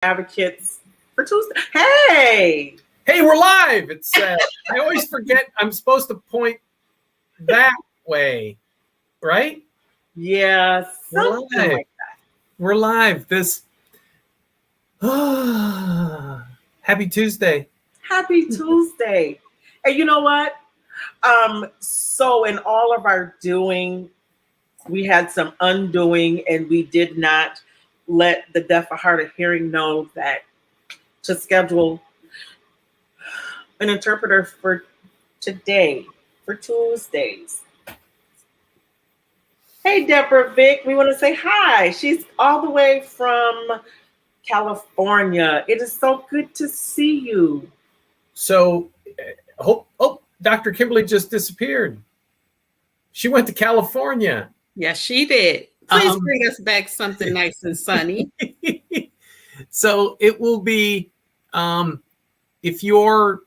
advocates for Tuesday. Hey, we're live. It's I always forget I'm supposed to point that way, right? Yeah, something like that. We're live. This happy Tuesday. Happy Tuesday. And you know what? So in all of our doing, we had some undoing, and we did not let the deaf of hard of hearing know that to schedule an interpreter for today, for Tuesdays. Hey, Deborah Vick, we want to say hi. She's all the way from California. It is so good to see you. So, Dr. Kimberly just disappeared. She went to California. Yes, she did. Please bring us back something nice and sunny. So it will be, if you're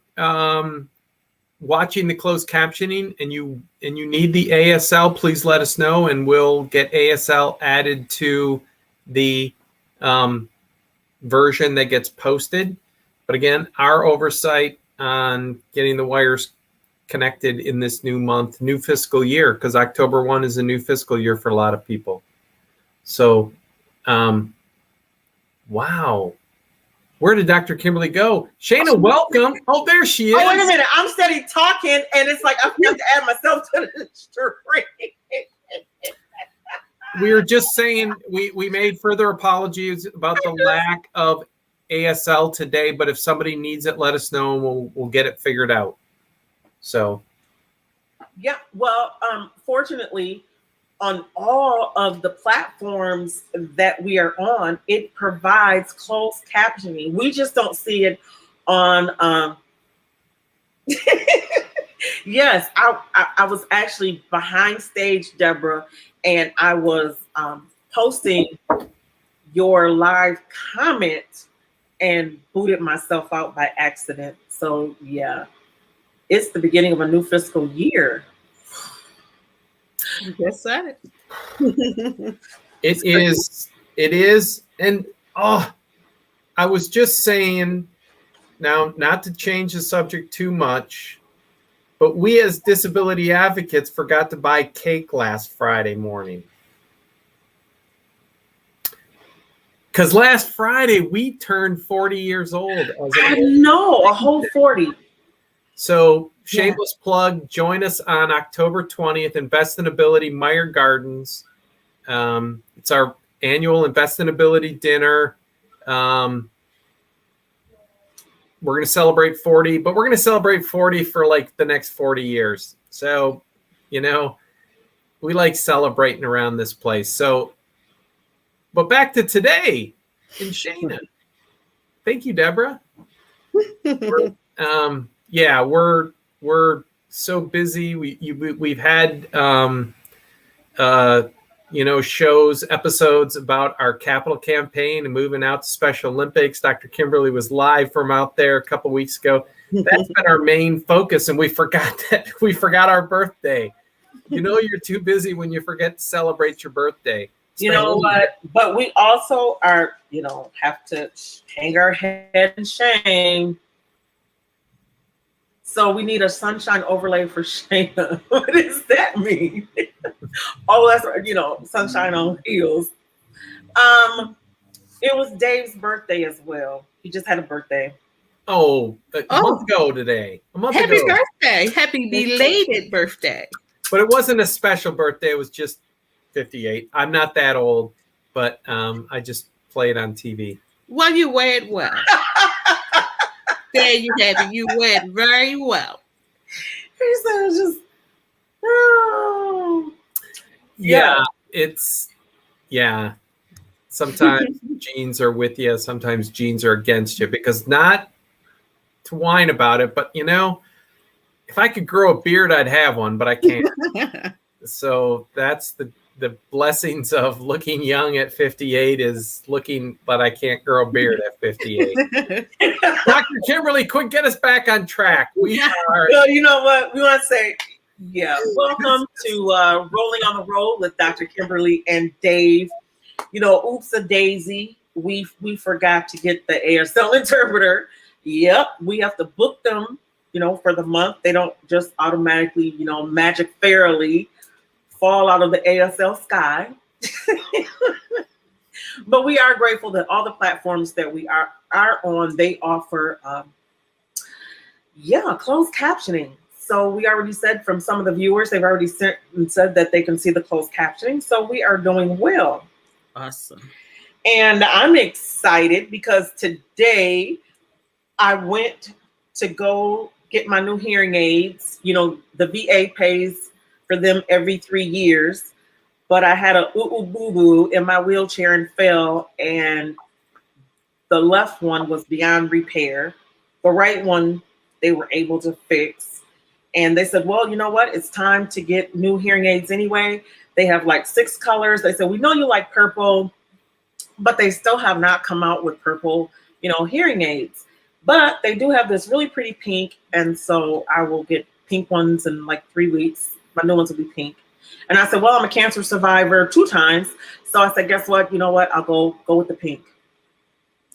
watching the closed captioning and you need the ASL, please let us know, and we'll get ASL added to the version that gets posted. But again, our oversight on getting the wires connected in this new month, new fiscal year, because October 1 is a new fiscal year for a lot of people. So, wow. Where did Dr. Kimberly go? Shana, welcome. Oh, there she is. Oh, wait a minute. I'm steady talking, and it's like I forgot to add myself to the stream. We were just saying we made further apologies about the lack of ASL today, but if somebody needs it, let us know, and we'll get it figured out. So, yeah. Well, fortunately, on all of the platforms that we are on, it provides closed captioning. We just don't see it on. Yes, I was actually behind stage, Deborah, and I was posting your live comment and booted myself out by accident. So yeah, it's the beginning of a new fiscal year. Yes, sir. It is. And I was just saying, now, not to change the subject too much, but we as disability advocates forgot to buy cake last Friday morning. Because last Friday we turned 40 years old. I know, a whole 40. So shameless plug, join us on October 20th, Invest in Ability, Meyer Gardens. It's our annual Invest in Ability dinner. We're going to celebrate 40, but we're going to celebrate 40 for like the next 40 years. So, we like celebrating around this place. So, but back to today in Shana. Thank you, Deborah. We're so busy. We've had shows, episodes about our capital campaign and moving out to Special Olympics. Dr. Kimberly was live from out there a couple weeks ago. That's been our main focus, and we forgot our birthday. You're too busy when you forget to celebrate your birthday. You know what? But we also are, have to hang our head in shame. So we need a sunshine overlay for Shana. What does that mean? Oh, that's sunshine on heels. It was Dave's birthday as well. He just had a birthday. A month ago today. Happy birthday. Happy belated birthday. But it wasn't a special birthday. It was just 58. I'm not that old, but I just play it on TV. Well, you wear it well. There you have it. You went very well. He said it's just, sometimes genes are with you, sometimes genes are against you, because not to whine about it, but if I could grow a beard, I'd have one, but I can't. So that's the blessings of looking young at 58 is looking, but I can't grow a beard at 58. Dr. Kimberly, quick, get us back on track. We are. Well, you know what? We want to say, welcome to Rolling on the Road with Dr. Kimberly and Dave. Oops a daisy. we forgot to get the ASL interpreter. Yep, we have to book them, for the month. They don't just automatically, magic fairly fall out of the ASL sky. But we are grateful that all the platforms that we are on, they offer, closed captioning. So we already said from some of the viewers, they've already said that they can see the closed captioning. So we are doing well. Awesome. And I'm excited because today I went to go get my new hearing aids. The VA pays for them every 3 years. But I had a boo-boo in my wheelchair and fell, and the left one was beyond repair. The right one, they were able to fix. And they said, well, you know what? It's time to get new hearing aids anyway. They have like 6 colors. They said, we know you like purple, but they still have not come out with purple, hearing aids. But they do have this really pretty pink. And so I will get pink ones in like 3 weeks. My new ones will be pink. And I said, well, I'm a cancer survivor 2 times. So I said, guess what? You know what? I'll go with the pink.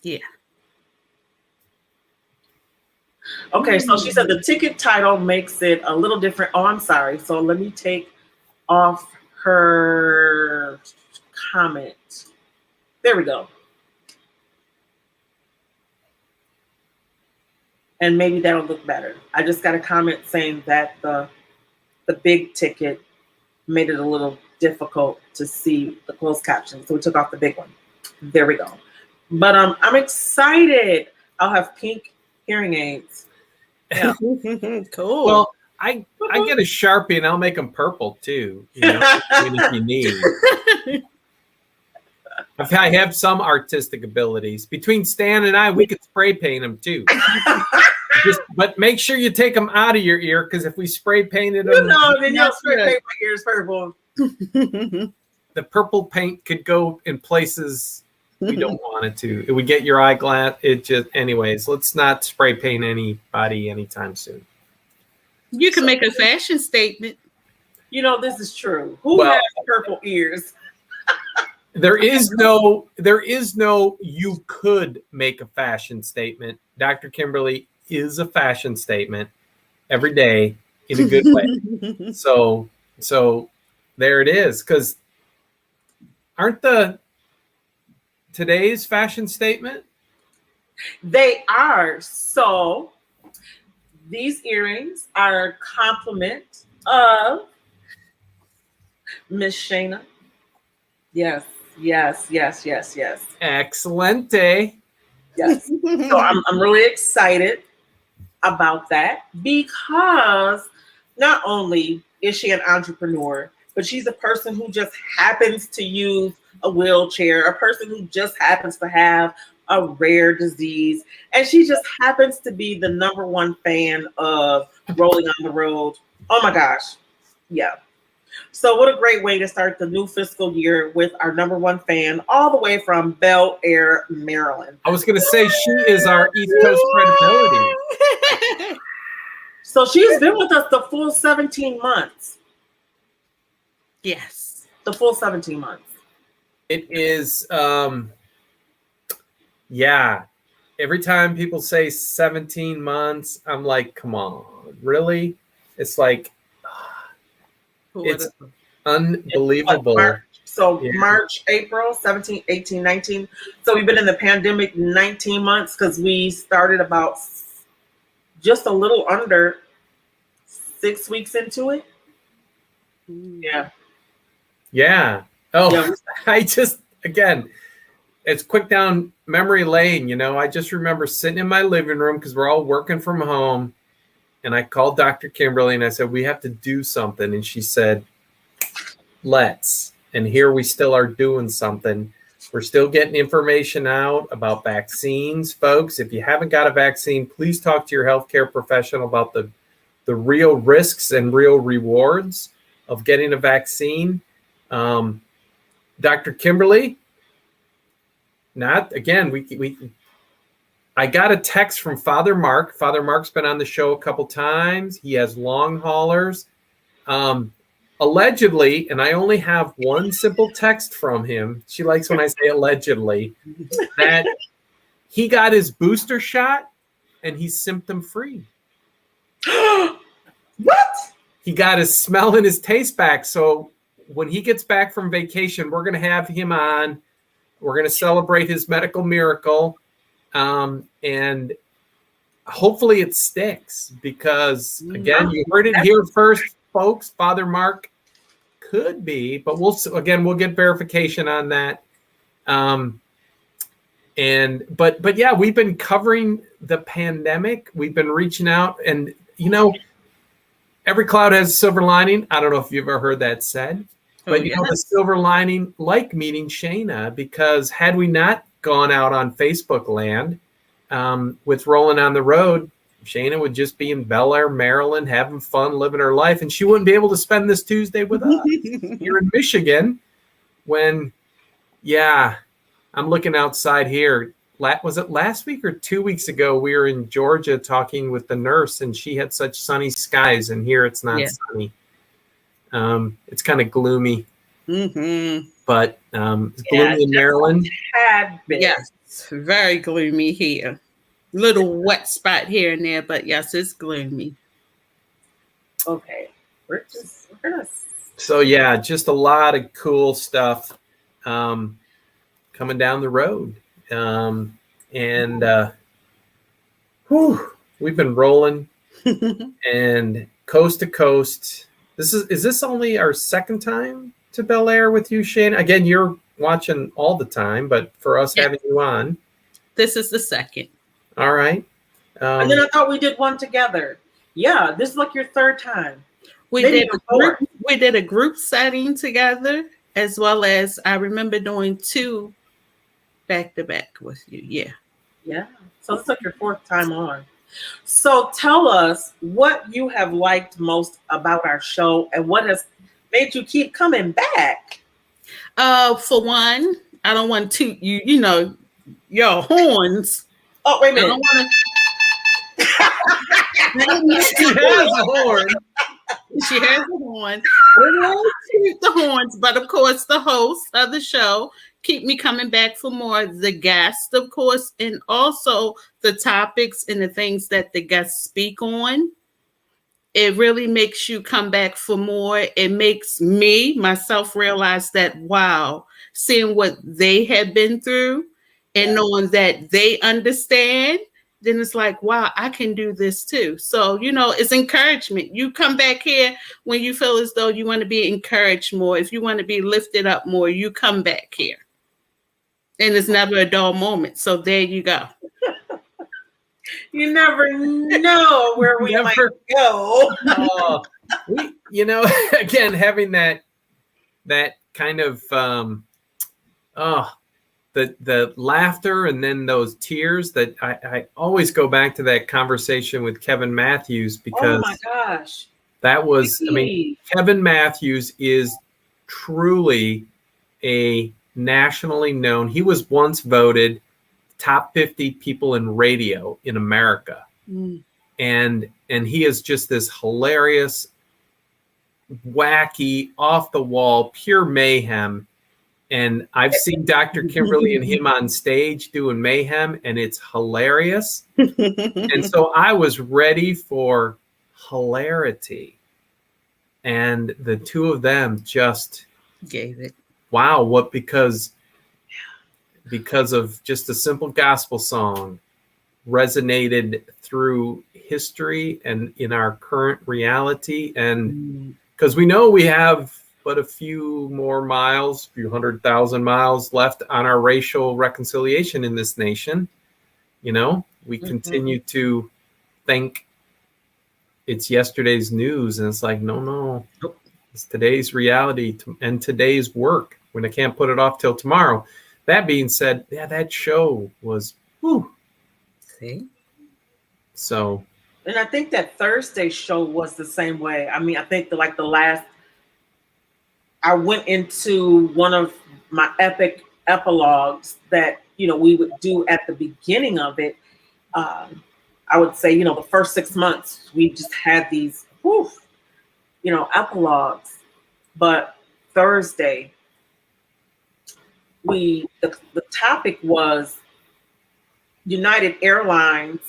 Yeah. Okay, so she said the ticket title makes it a little different. Oh, I'm sorry. So let me take off her comment. There we go. And maybe that'll look better. I just got a comment saying that the big ticket made it a little difficult to see the closed caption. So we took off the big one. There we go. But I'm excited. I'll have pink hearing aids. Yeah. Cool. Well, I get a Sharpie and I'll make them purple too. If you need. I have some artistic abilities. Between Stan and I, we could spray paint them too. But make sure you take them out of your ear, because if we spray painted them, then you'll spray paint my ears purple. The purple paint could go in places we don't want it to. It would get your eyeglass. Anyways, let's not spray paint anybody anytime soon. You can make a fashion statement. This is true. Who has purple ears? There is no, you could make a fashion statement. Dr. Kimberly is a fashion statement every day in a good way. So there it is. Because aren't today's fashion statement? They are. So these earrings are a compliment of Miss Shana. Yes. Excelente. Yes. So I'm really excited about that, because not only is she an entrepreneur, but she's a person who just happens to use a wheelchair, a person who just happens to have a rare disease, and she just happens to be the #1 fan of Rolling on the Road. Oh my gosh. Yeah. So what a great way to start the new fiscal year with our #1 fan, all the way from Bellaire, Maryland. I was going to say, she is our East Coast credibility. So she's been with us the full 17 months. Yes. The full 17 months. It is, every time people say 17 months, I'm like, come on, really? It's like, it's unbelievable. March, April, 17, 18, 19. So we've been in the pandemic 19 months, because we started about just a little under 6 weeks into it. Yeah. Yeah. Oh, yeah. I just, again, it's quick down memory lane. I just remember sitting in my living room, because we're all working from home. And I called Dr. Kimberly and I said, we have to do something. And she said, let's. And here we still are doing something. We're still getting information out about vaccines, folks. If you haven't got a vaccine, please talk to your healthcare professional about the real risks and real rewards of getting a vaccine. Dr. Kimberly, I got a text from Father Mark. Father Mark's been on the show a couple times. He has long haulers. allegedly, and I only have one simple text from him. She likes when I say allegedly, that he got his booster shot and he's symptom free. What? He got his smell and his taste back. So when he gets back from vacation, we're going to have him on. We're going to celebrate his medical miracle. And hopefully it sticks because, again, you heard it here first, folks. Father Mark could be, but we'll get verification on that. But yeah, we've been covering the pandemic. We've been reaching out, and every cloud has a silver lining. I don't know if you've ever heard that said, but the silver lining, like meeting Shana, because had we not gone out on Facebook land with Rolling on the Road, Shana would just be in Bellaire, Maryland, having fun, living her life, and she wouldn't be able to spend this Tuesday with us here in Michigan. When, I'm looking outside here. Was it last week or 2 weeks ago? We were in Georgia talking with the nurse, and she had such sunny skies, and here it's not sunny. It's kind of gloomy, but it's gloomy in Maryland. Yes, very gloomy here. Little wet spot here and there, but yes, it's gloomy. Okay, we're gonna. So yeah, just a lot of cool stuff coming down the road, we've been rolling and coast to coast. Is this only our second time to Bellaire with you, Shane? Again, you're watching all the time, but for us having you on, this is the second. All right. And then I thought we did one together. Yeah, this is like your third time. We did a group setting together, as well as I remember doing 2 back-to-back with you. Yeah. So it's like your 4th time on. So tell us what you have liked most about our show and what has made you keep coming back. For one, I don't want to your horns. Oh, wait a minute. She has a horn. She has a horn. I don't want the horns, but of course, the host of the show keep me coming back for more. The guests, of course, and also the topics and the things that the guests speak on. It really makes you come back for more. It makes myself realize that, wow, seeing what they have been through and knowing that they understand, then it's like, wow, I can do this too. So, it's encouragement. You come back here when you feel as though you want to be encouraged more. If you want to be lifted up more, you come back here. And it's never a dull moment. So there you go. You never know where we might go. Again, having that kind of the laughter and then those tears, that I always go back to that conversation with Kevin Matthews, because oh my gosh, that was, Kevin Matthews is truly a nationally known. He was once voted top 50 people in radio in America. And he is just this hilarious, wacky, off the wall, pure mayhem. And I've seen Dr. Kimberly and him on stage doing mayhem, and it's hilarious. And so I was ready for hilarity. And the two of them just gave it. Wow, because of just a simple gospel song resonated through history and in our current reality. And because we know we have but a few more miles, a few 100,000 miles left on our racial reconciliation in this nation. We continue to think it's yesterday's news, and it's like, no, it's today's reality and today's work, when I can't put it off till tomorrow. That being said, that show was, See? So. And I think that Thursday show was the same way. I think the last, I went into one of my epic epilogues that, we would do at the beginning of it. I would say, the first 6 months, we just had these, epilogues. But Thursday, the topic was United Airlines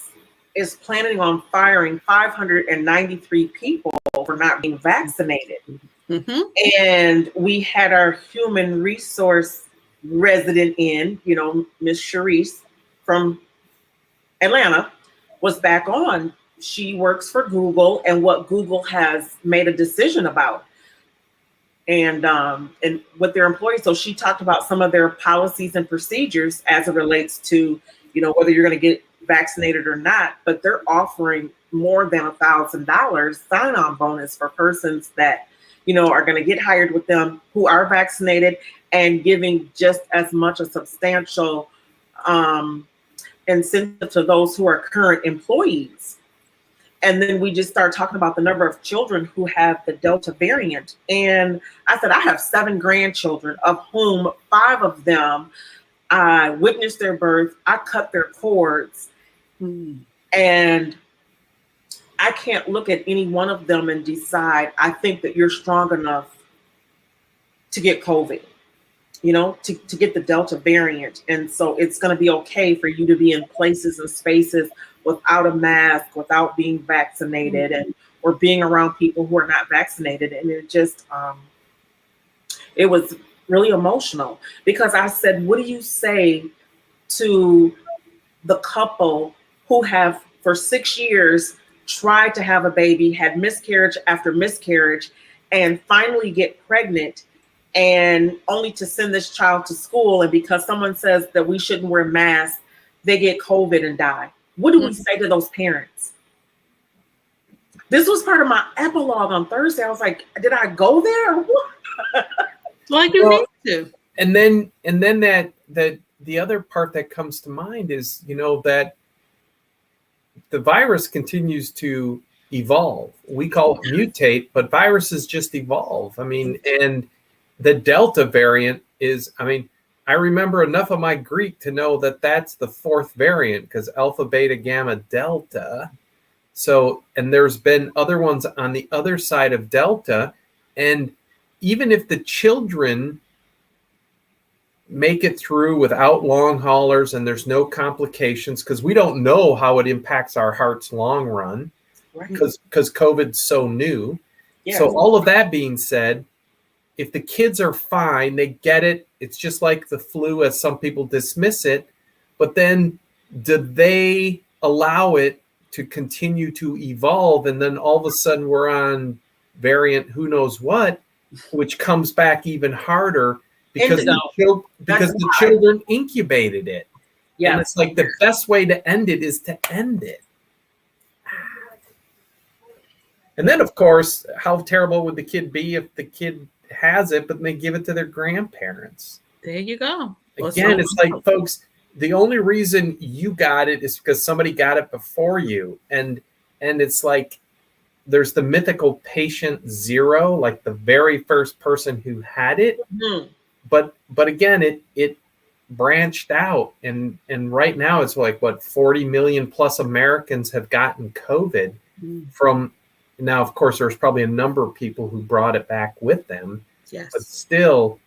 is planning on firing 593 people for not being vaccinated. Mm-hmm. And we had our human resource resident in, Miss Charisse from Atlanta was back on. She works for Google and what Google has made a decision about and with their employees. So she talked about some of their policies and procedures as it relates to, whether you're going to get vaccinated or not, but they're offering more than $1,000 sign-on bonus for persons that, are going to get hired with them who are vaccinated, and giving just as much a substantial incentive to those who are current employees. And then we just started talking about the number of children who have the Delta variant. And I said, I have 7 grandchildren, of whom 5 of them, I witnessed their birth. I cut their cords. And I can't look at any one of them and decide, I think that you're strong enough to get COVID, to get the Delta variant. And so it's going to be okay for you to be in places and spaces without a mask, without being vaccinated, and or being around people who are not vaccinated. And it just, it was really emotional, because I said, what do you say to the couple who have for 6 years tried to have a baby, had miscarriage after miscarriage, and finally get pregnant, and only to send this child to school, and because someone says that we shouldn't wear masks, they get COVID and die? What do we say to those parents? This was part of my epilogue on Thursday. I was like, did I go there or what? Like you need to. And then that the other part that comes to mind is, that the virus continues to evolve. We call it mutate, but viruses just evolve. I mean, and the Delta variant is, I remember enough of my Greek to know that that's the 4th variant, because alpha, beta, gamma, delta. So, and there's been other ones on the other side of Delta. And even if the children make it through without long haulers and there's no complications, because we don't know how it impacts our hearts long run, because COVID's so new. Yeah. So all of that being said, if the kids are fine, they get it, it's just like the flu, as some people dismiss it, but then do they allow it to continue to evolve? And then all of a sudden we're on variant who knows what, which comes back even harder because the children incubated it. Yeah. And it's like the best way to end it is to end it. And then, of course, how terrible would the kid be if the kid has it, but they give it to their grandparents? There you go. Again, it's like, folks, the only reason you got it is because somebody got it before you. And it's like, there's the mythical patient 0, like the very first person who had it. Mm-hmm. But again, it branched out. And right now it's like, 40 million plus Americans have gotten COVID from. Now, of course, there's probably a number of people who brought it back with them. Yes. But still,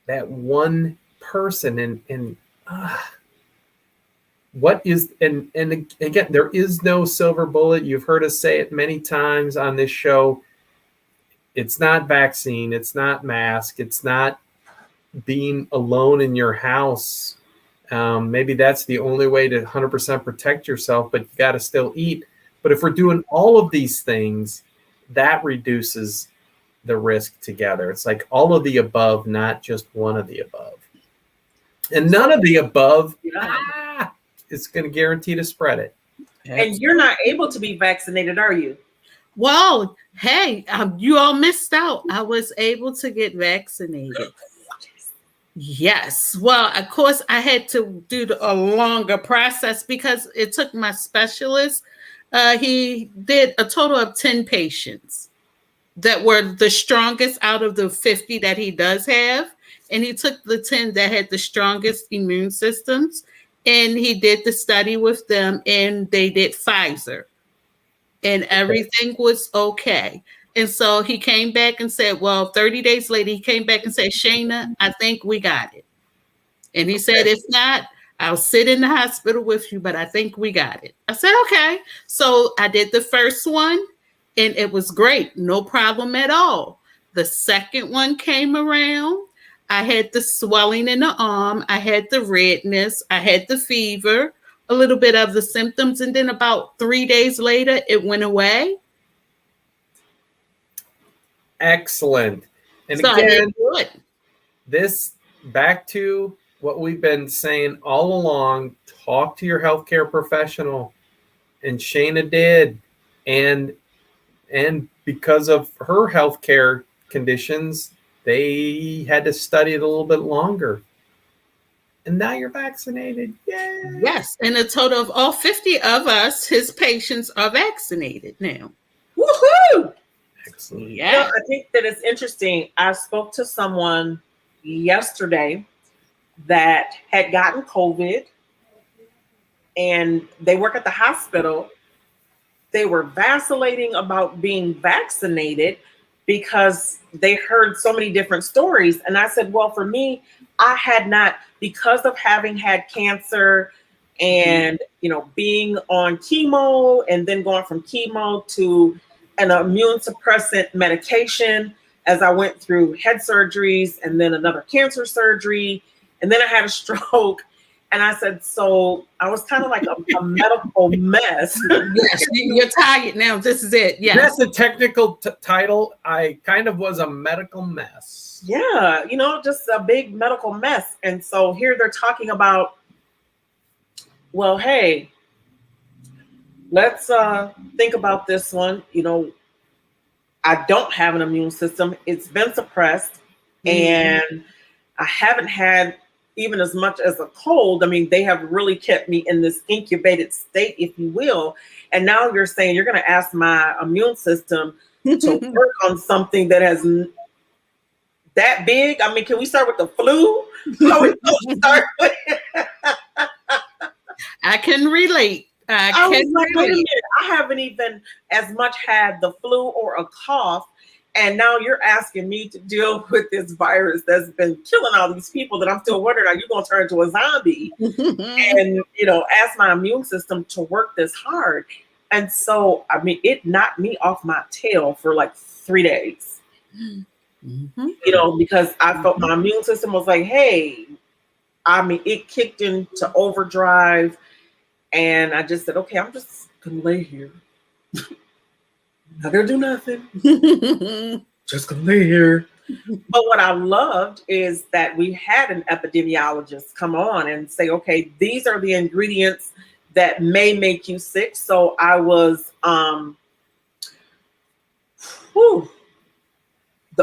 that one person and what is, and again, there is no silver bullet. You've heard us say it many times on this show. It's not vaccine. It's not mask. It's not being alone in your house. Maybe that's the only way to 100% protect yourself, but you got to still eat. But if we're doing all of these things, that reduces the risk together. It's like all of the above, not just one of the above. And none of the above is going to guarantee to spread it. And you're not able to be vaccinated, are you? Well, hey, you all missed out. I was able to get vaccinated. Yes. Well, of course, I had to do a longer process because it took my specialist. He did a total of 10 patients that were the strongest out of the 50 that he does have. And he took the 10 that had the strongest immune systems, and he did the study with them, and they did Pfizer. And everything was okay. And so he came back and said, well, 30 days later, he came back and said, Shana, I think we got it. And he said, if not, I'll sit in the hospital with you, but I think we got it. I said, okay. So I did the first one and it was great. No problem at all. The second one came around. I had the swelling in the arm. I had the redness. I had the fever, a little bit of the symptoms. And then about 3 days later, it went away. Excellent. And So again, this back to what we've been saying all along, talk to your healthcare professional. And Shana did. And because of her healthcare conditions, they had to study it a little bit longer. And now you're vaccinated. Yay. Yes. And a total of all 50 of us, his patients, are vaccinated now. Woohoo! Excellent. Yeah. You know, I think that it's interesting. I spoke to someone yesterday that had gotten COVID and they work at the hospital. They were vacillating about being vaccinated because they heard so many different stories. And I said, well, for me, I had not, because of having had cancer and, you know, being on chemo and then going from chemo to an immune suppressant medication as I went through head surgeries and then another cancer surgery. And then I had a stroke. And I said, so I was kind of like a medical mess. Yes, you're tired now. This is it. Yes. That's the technical title. I kind of was a medical mess. Yeah, you know, just a big medical mess. And so here they're talking about, well, hey, let's think about this one. You know, I don't have an immune system. It's been suppressed and I haven't had even as much as a cold. I mean, they have really kept me in this incubated state, if you will. And now you're saying you're going to ask my immune system to work on something that has that big. I mean, can we start with the flu? How we gonna start with I can relate. I was like, wait a minute, I haven't even as much had the flu or a cough. And now you're asking me to deal with this virus that's been killing all these people that I'm still wondering, are you going to turn into a zombie? And, you know, ask my immune system to work this hard. And so, I mean, it knocked me off my tail for like 3 days, you know, because I felt my immune system was like, hey, I mean, it kicked into overdrive. And I just said, okay, I'm just going to lay here. Not gonna do nothing. Just gonna lay here. But what I loved is that we had an epidemiologist come on and say, okay, these are the ingredients that may make you sick. So I was the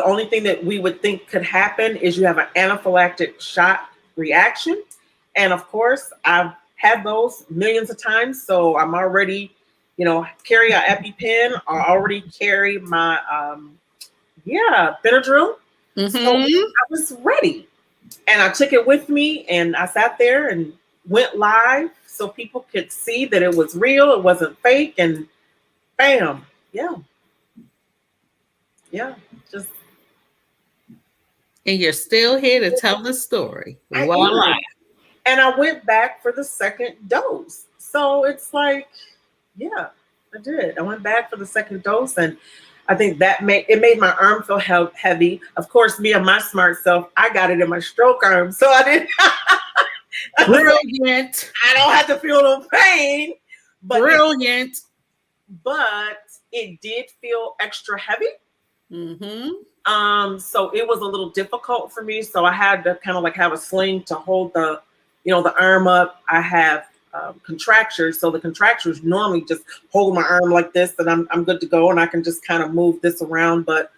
only thing that we would think could happen is you have an anaphylactic shock reaction. And of course, I've had those millions of times. So I'm already, you know, carry an EpiPen or already carry my, Benadryl. So I was ready and I took it with me and I sat there and went live so people could see that it was real. It wasn't fake and bam. Yeah. Just. And you're still here to tell the story. Voila. And I went back for the second dose. So it's like, yeah, I did. I went back for the second dose, and I think that made my arm feel heavy. Of course, me and my smart self, I got it in my stroke arm, so I didn't. Brilliant. I don't have to feel no pain. But brilliant. But it did feel extra heavy. So it was a little difficult for me. So I had to kind of like have a sling to hold the arm up. I have contractures. So the contractures normally just hold my arm like this and I'm good to go. And I can just kind of move this around. But,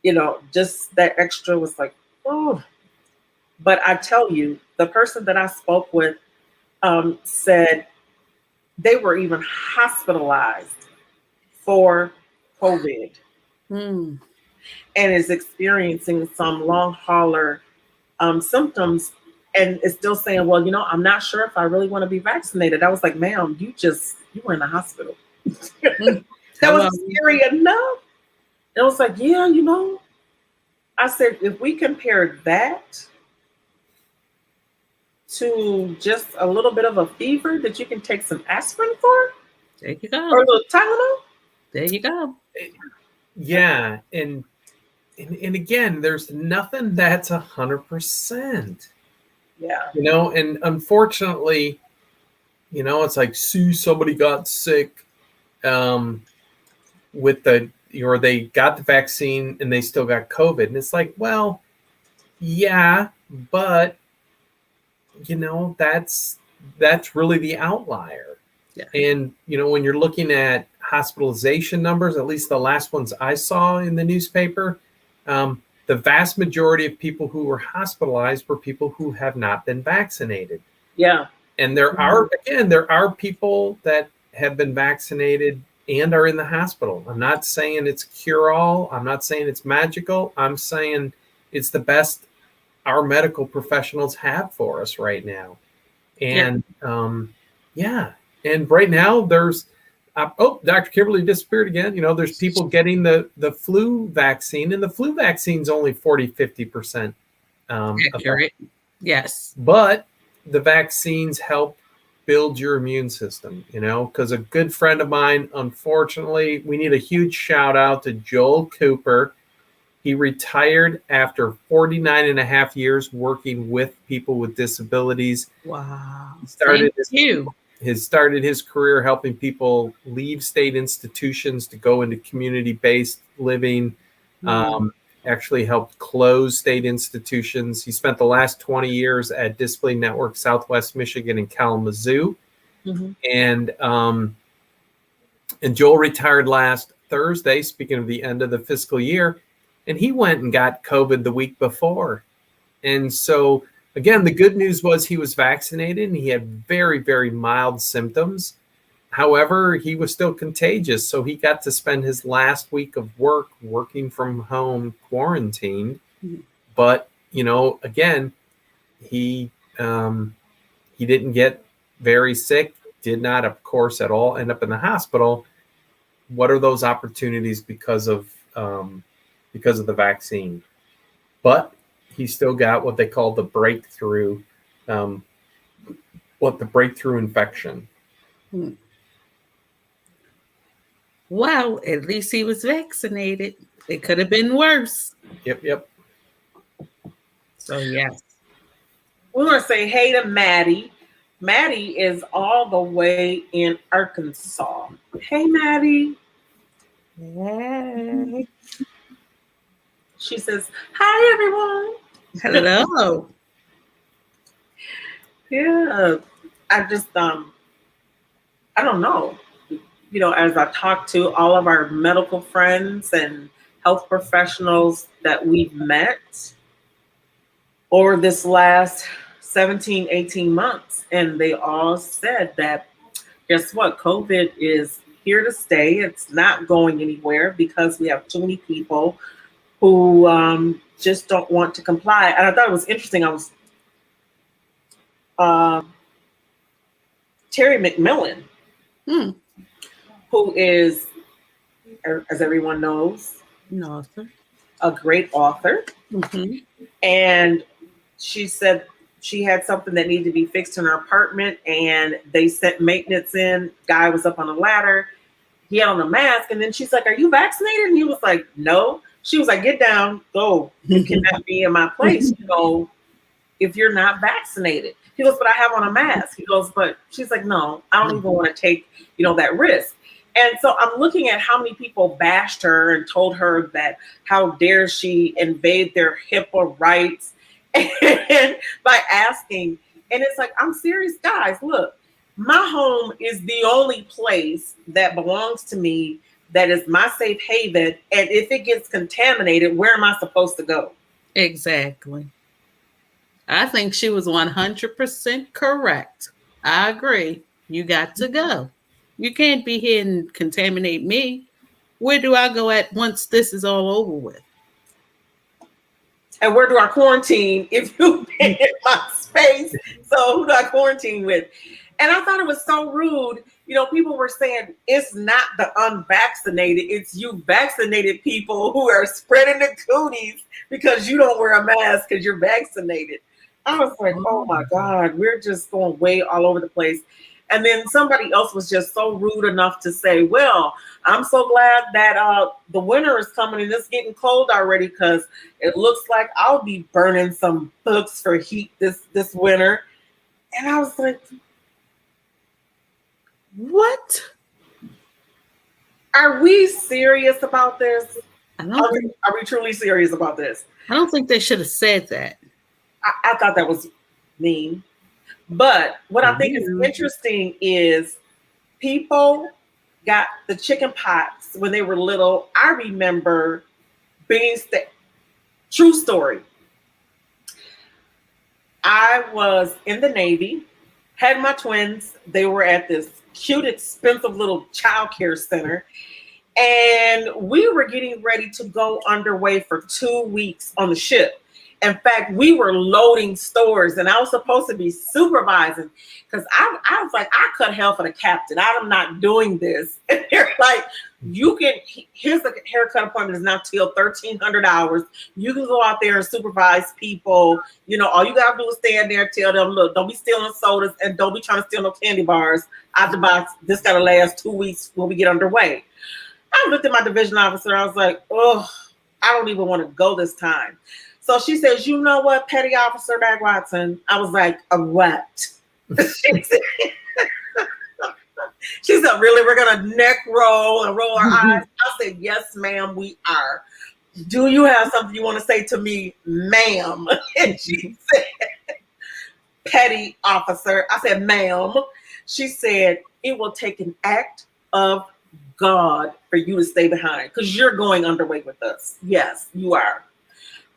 you know, just that extra was like, oh. But I tell you, the person that I spoke with said they were even hospitalized for COVID and is experiencing some long hauler symptoms. And is still saying, well, you know, I'm not sure if I really want to be vaccinated. I was like, ma'am, you were in the hospital. That was scary enough. It was like, yeah, you know, I said, if we compare that to just a little bit of a fever that you can take some aspirin for There you or go. a little Tylenol. There you go. Yeah, and again, there's nothing that's 100%. Yeah. You know, and unfortunately, you know, it's like, see, somebody got sick with or they got the vaccine and they still got COVID, and it's like, well, yeah, but you know, that's really the outlier. Yeah. And you know, when you're looking at hospitalization numbers, at least the last ones I saw in the newspaper, the vast majority of people who were hospitalized were people who have not been vaccinated. Yeah. And there are people that have been vaccinated and are in the hospital. I'm not saying it's cure-all. I'm not saying it's magical. I'm saying it's the best our medical professionals have for us right now. And yeah. And right now there's Dr. Kimberly disappeared again. You know, there's people getting the flu vaccine, and the flu vaccine's only 40-50% Accurate. Yes. but the vaccines help build your immune system, you know, because a good friend of mine, unfortunately, we need a huge shout out to Joel Cooper. He retired after 49 and a half years working with people with disabilities. Wow. Started Thank his career helping people leave state institutions to go into community-based living. Actually helped close state institutions. He spent the last 20 years at Display Network Southwest Michigan in Kalamazoo. Mm-hmm. And Joel retired last Thursday, speaking of the end of the fiscal year, and he went and got COVID the week before. And so, again, the good news was he was vaccinated and he had very, very mild symptoms. However, he was still contagious, so he got to spend his last week of work working from home, quarantined. But you know, again, he didn't get very sick. Did not, of course, at all end up in the hospital. What are those opportunities because of the vaccine? But he still got what they call the breakthrough, the breakthrough infection. Well, at least he was vaccinated. It could have been worse. Yep. So, yes. We want to say hey to Maddie. Maddie is all the way in Arkansas. Hey, Maddie. Hey. She says, hi, everyone. Hello. Yeah. I just, I don't know. You know, as I talk to all of our medical friends and health professionals that we've met over this last 17, 18 months, and they all said that, guess what? COVID is here to stay. It's not going anywhere because we have too many people who just don't want to comply. And I thought it was interesting. I was Terry McMillan, who is, as everyone knows, a great author. And she said she had something that needed to be fixed in her apartment, and they sent maintenance in. Guy was up on a ladder. He had on a mask, and then she's like, are you vaccinated? And he was like, no. She was like, get down, go. You cannot be in my place, you know, if you're not vaccinated. He goes, but I have on a mask. He goes, but she's like, no, I don't even want to take, you know, that risk. And so I'm looking at how many people bashed her and told her that how dare she invade their HIPAA rights and by asking. And it's like, I'm serious, guys. Look, my home is the only place that belongs to me, that is my safe haven. And if it gets contaminated, where am I supposed to go? Exactly. I think she was 100% correct. I agree. You got to go. You can't be here and contaminate me. Where do I go at once this is all over with? And where do I quarantine if you've been in my space? So who do I quarantine with? And I thought it was so rude. You know, people were saying it's not the unvaccinated, it's you vaccinated people who are spreading the cooties because you don't wear a mask because you're vaccinated. I was like, oh my God, we're just going way all over the place. And then somebody else was just so rude enough to say, well, I'm so glad that the winter is coming and it's getting cold already because it looks like I'll be burning some books for heat this winter. And I was like, what? Are we serious about this? Are we truly serious about this? I don't think they should have said that. I thought that was mean. But what I think is interesting is people got the chicken pox when they were little. I remember being true story. I was in the Navy, had my twins. They were at this cute, expensive little child care center. And we were getting ready to go underway for 2 weeks on the ship. In fact, we were loading stores and I was supposed to be supervising because I was like, I cut hell for the captain. I'm not doing this. And they're like, here's the haircut appointment is not till 1,300 hours. You can go out there and supervise people. You know, all you got to do is stand there and tell them, look, don't be stealing sodas and don't be trying to steal no candy bars out the box. This got to last 2 weeks when we get underway. I looked at my division officer. I was like, oh, I don't even want to go this time. So she says, you know what, Petty Officer Mac Watson? I was like, a what? She said, really, we're going to neck roll and roll our eyes? I said, yes, ma'am, we are. Do you have something you want to say to me, ma'am? And she said, Petty Officer. I said, ma'am. She said, it will take an act of God for you to stay behind because you're going underway with us. Yes, you are.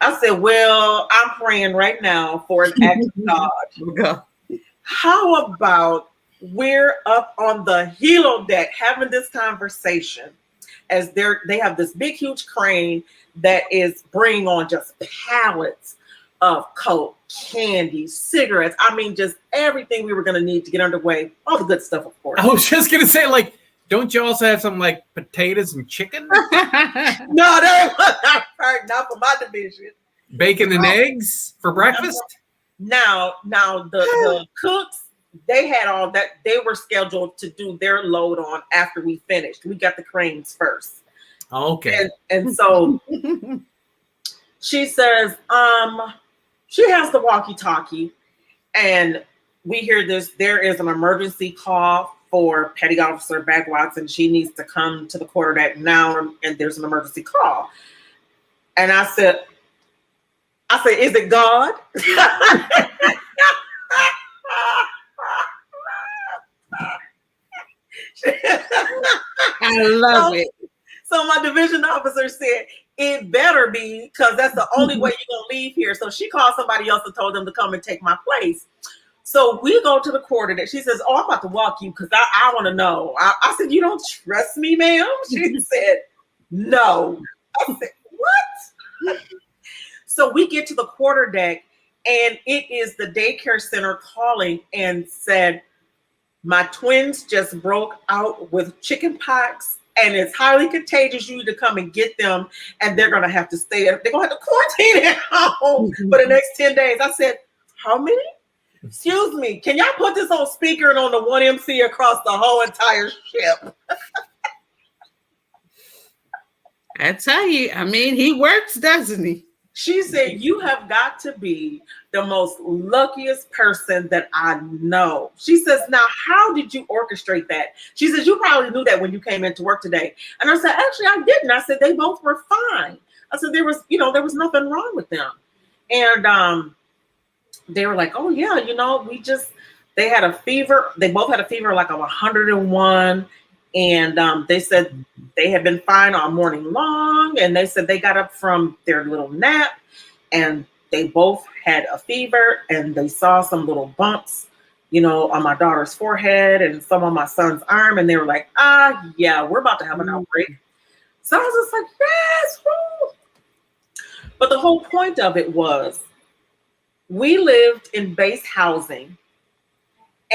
I said, well, I'm praying right now for an act of God. How about we're up on the helo deck having this conversation as they have this big, huge crane that is bringing on just pallets of Coke, candy, cigarettes. I mean, just everything we were going to need to get underway. All the good stuff, of course. I was just going to say, like, don't you also have some like potatoes and chicken? No, that was not for my division. Bacon and eggs for breakfast? Now the cooks, they had all that. They were scheduled to do their load on after we finished. We got the cranes first. Okay. And so she says, she has the walkie-talkie and we hear this. There is an emergency call for Petty Officer Bag Watson. She needs to come to the quarterdeck now, and there's an emergency call. And I said, is it God? I love it. So my division officer said, it better be, because that's the only way you're going to leave here. So she called somebody else and told them to come and take my place. So we go to the quarterdeck. She says, oh, I'm about to walk you because I want to know. I said, you don't trust me, ma'am? She said, no. I said, what? So we get to the quarterdeck and it is the daycare center calling and said, my twins just broke out with chicken pox and it's highly contagious. You need to come and get them and they're going to have to stay. They're going to have to quarantine at home for the next 10 days. I said, how many? Excuse me, can y'all put this on speaker and on the 1MC across the whole entire ship? I tell you, I mean, he works, doesn't he? She said, you have got to be the most luckiest person that I know. She says, now, how did you orchestrate that? She says, you probably knew that when you came into work today. And I said, actually, I didn't. I said, they both were fine. I said, there was nothing wrong with them. And they were like, oh yeah, they had a fever. They both had a fever like of 101. And they said they had been fine all morning long. And they said they got up from their little nap and they both had a fever and they saw some little bumps, on my daughter's forehead and some on my son's arm. And they were like, yeah, we're about to have an outbreak. So I was just like, yes. Woo. But the whole point of it was we lived in base housing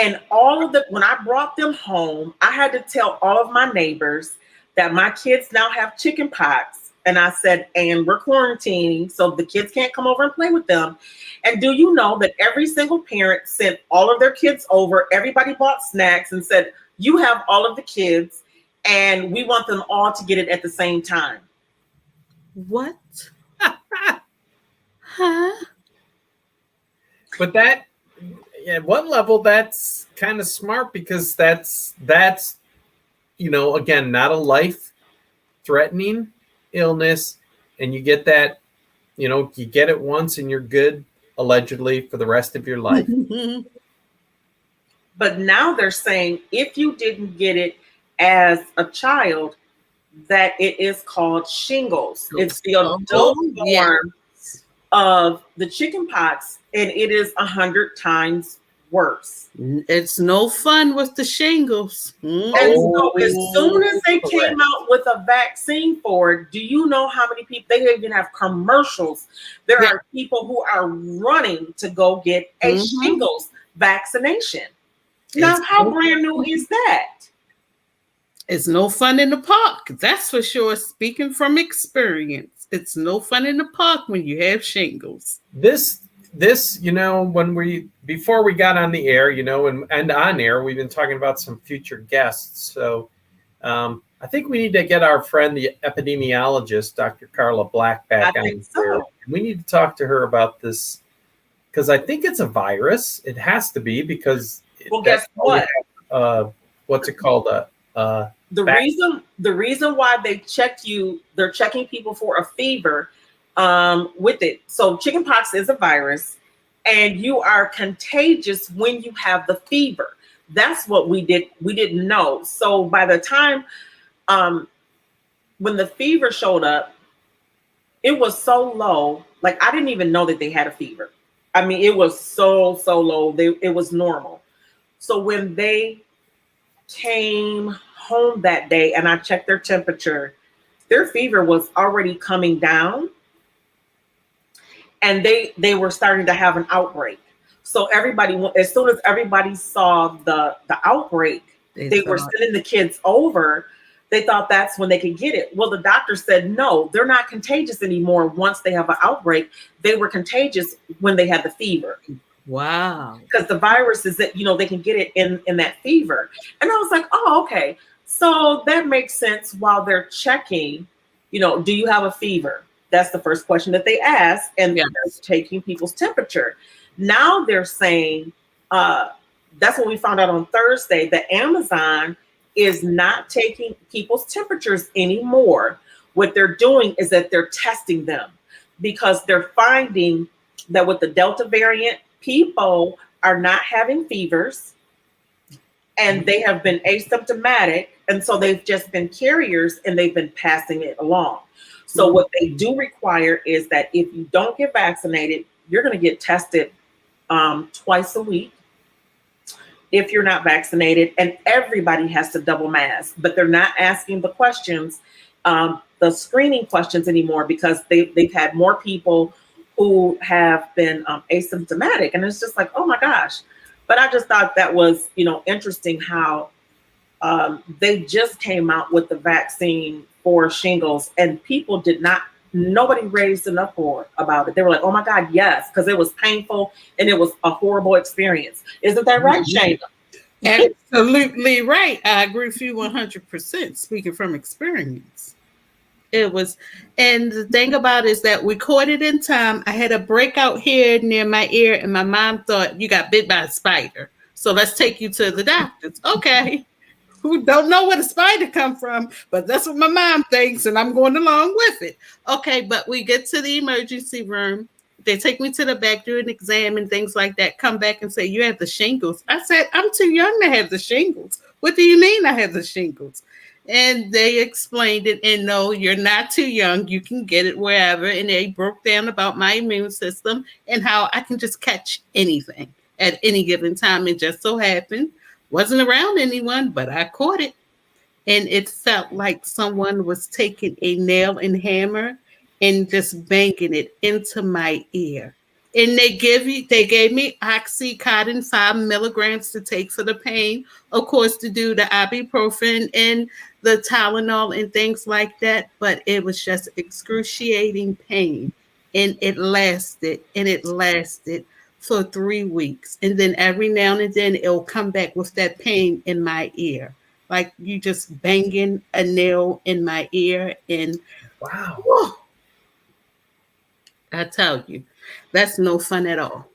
And when I brought them home, I had to tell all of my neighbors that my kids now have chicken pox. And I said, and we're quarantining, so the kids can't come over and play with them. And do you know that every single parent sent all of their kids over? Everybody bought snacks and said, you have all of the kids, and we want them all to get it at the same time. What? Huh? But that, at one level, that's kind of smart, because that's again, not a life-threatening illness, and you get that, you get it once and you're good, allegedly, for the rest of your life. But now they're saying if you didn't get it as a child, that it is called shingles. It's the adult form of the chickenpox, and it is 100 times worse. It's no fun with the shingles. And so as soon as they came out with a vaccine for it, do you know how many people? They even have commercials. There are people who are running to go get a shingles vaccination. Now, how brand new is that? It's no fun in the park. That's for sure. Speaking from experience, it's no fun in the park when you have shingles. This, before we got on the air, and on air, we've been talking about some future guests. So I think we need to get our friend, the epidemiologist, Dr. Carla Black, back on here. We need to talk to her about this, because I think it's a virus. It has to be, because guess what? What's it called? The reason why they're checking people for a fever with it. So chickenpox is a virus, and you are contagious when you have the fever. That's what we didn't know. So by the time when the fever showed up, it was so low. Like, I didn't even know that they had a fever. I mean, it was so low. It was normal. So when they came home that day and I checked their temperature, their fever was already coming down, and they were starting to have an outbreak. So everybody, as soon as everybody saw the outbreak, they were sending the kids over. They thought that's when they could get it. Well, the doctor said, no, they're not contagious anymore once they have an outbreak. They were contagious when they had the fever. Wow. Because the virus is that, they can get it in that fever. And I was like, oh, okay. So that makes sense. While they're checking, do you have a fever? That's the first question that they ask. And they're taking people's temperature. Now they're saying, that's what we found out on Thursday, that Amazon is not taking people's temperatures anymore. What they're doing is that they're testing them, because they're finding that with the Delta variant, people are not having fevers, and they have been asymptomatic. And so they've just been carriers, and they've been passing it along. So what they do require is that if you don't get vaccinated, you're going to get tested twice a week if you're not vaccinated, and everybody has to double mask. But they're not asking the questions, the screening questions anymore, because they've had more people who have been asymptomatic. And it's just like, oh my gosh. But I just thought that was, interesting how they just came out with the vaccine for shingles, and people nobody raised an uproar about it. They were like, oh my God, yes, because it was painful and it was a horrible experience. Isn't that right, Shana? Absolutely right. I agree with you 100%, speaking from experience. It was, and the thing about it is that we caught it in time. I had a breakout here near my ear, and my mom thought, you got bit by a spider, so let's take you to the doctors. Okay. Who don't know where the spider come from, but that's what my mom thinks, and I'm going along with it. Okay, but we get to the emergency room. They take me to the back, do an exam and things like that, come back and say, you have the shingles. I said, I'm too young to have the shingles. What do you mean I have the shingles? And they explained it, and no, you're not too young. You can get it wherever. And they broke down about my immune system and how I can just catch anything at any given time. It just so happened, wasn't around anyone, but I caught it. And it felt like someone was taking a nail and hammer and just banging it into my ear. And they gave me Oxycontin 5 milligrams to take for the pain, of course, to do the ibuprofen and the Tylenol and things like that. But it was just excruciating pain. And it lasted for 3 weeks. And then every now and then it'll come back with that pain in my ear. Like you just banging a nail in my ear. And Wow. whew, I tell you, that's no fun at all.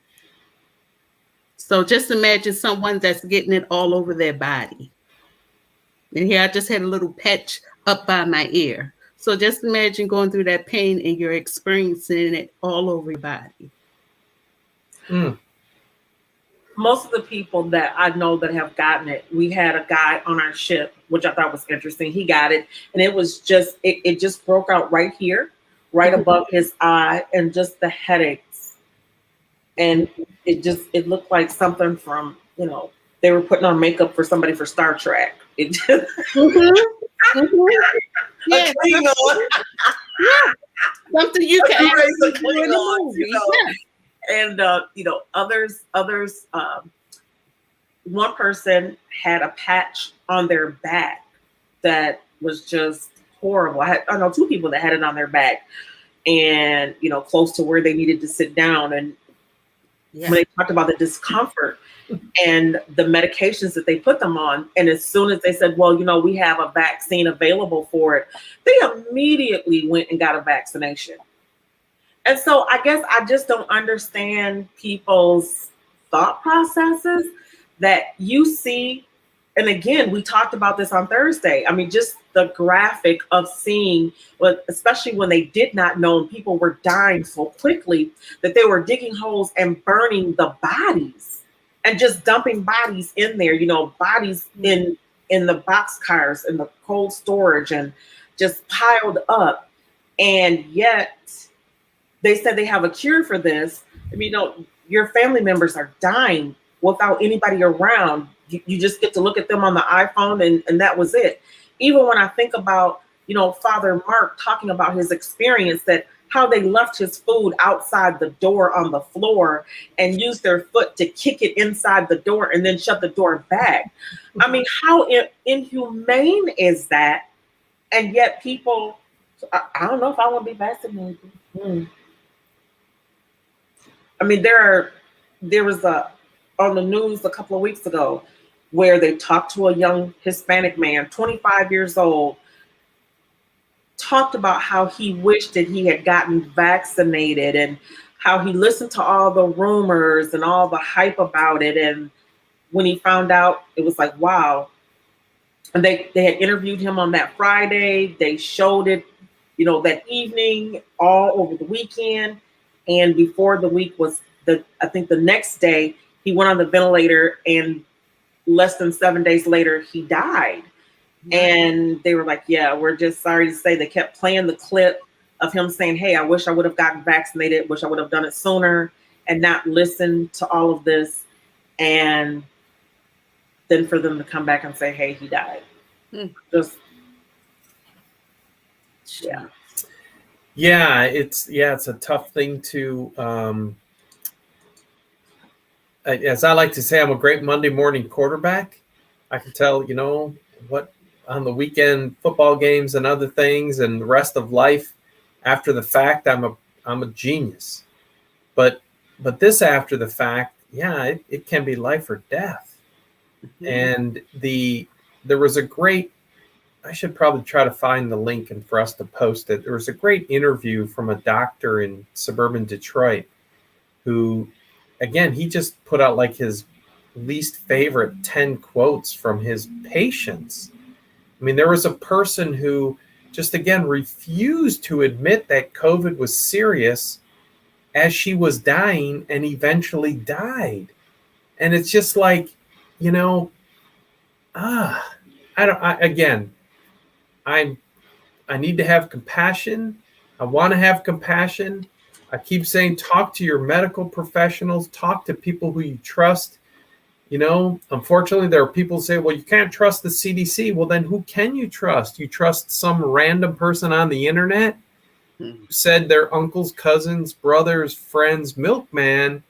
So just imagine someone that's getting it all over their body. And here I just had a little patch up by my ear. So just imagine going through that pain and you're experiencing it all over your body. Mm. Most of the people that I know that have gotten it, we had a guy on our ship, which I thought was interesting. He got it, and it was just it just broke out right here, right above his eye, and just the headaches. And it looked like something from, they were putting on makeup for somebody for Star Trek. It just Yeah, a Klingon. something you can Erase actually the do in a Klingons, movie. Yeah. And others. One person had a patch on their back that was just horrible. I know 2 people that had it on their back, and close to where they needed to sit down. And when they talked about the discomfort and the medications that they put them on, and as soon as they said, well, we have a vaccine available for it, they immediately went and got a vaccination. And so I guess I just don't understand people's thought processes that you see. And again, we talked about this on Thursday. I mean, just the graphic of seeing, especially when they did not know and people were dying so quickly, that they were digging holes and burning the bodies and just dumping bodies in there, bodies in the boxcars, in the cold storage, and just piled up. And yet they said they have a cure for this. I mean, your family members are dying without anybody around. You just get to look at them on the iPhone, and that was it. Even when I think about, Father Mark talking about his experience, that how they left his food outside the door on the floor and used their foot to kick it inside the door and then shut the door back. I mean, how inhumane is that? And yet people, I don't know if I want to be vaccinated. I mean, there was on the news a couple of weeks ago where they talked to a young Hispanic man, 25 years old, talked about how he wished that he had gotten vaccinated and how he listened to all the rumors and all the hype about it. And when he found out, it was like, wow. And they had interviewed him on that Friday. They showed it, that evening, all over the weekend. And before the week was I think the next day, he went on the ventilator, and less than 7 days later, he died. And they were like, yeah, we're just sorry to say. They kept playing the clip of him saying, hey, I wish I would have gotten vaccinated, wish I would have done it sooner, and not listened to all of this. And then for them to come back and say, hey, he died. Just, yeah. Yeah, it's a tough thing to, as I like to say, I'm a great Monday morning quarterback. I can tell, what on the weekend football games and other things and the rest of life after the fact, I'm a genius. But this after the fact, yeah, it can be life or death. And there was a great, I should probably try to find the link and for us to post it. There was a great interview from a doctor in suburban Detroit who, again, he just put out like his least favorite 10 quotes from his patients. I mean, there was a person who just, again, refused to admit that COVID was serious as she was dying and eventually died. And it's just like, I need to have compassion. I want to have compassion. I keep saying, talk to your medical professionals, talk to people who you trust. Unfortunately, there are people who say, well, you can't trust the CDC. Well, then who can you trust? You trust some random person on the internet? said their uncles, cousins, brothers, friends, milkman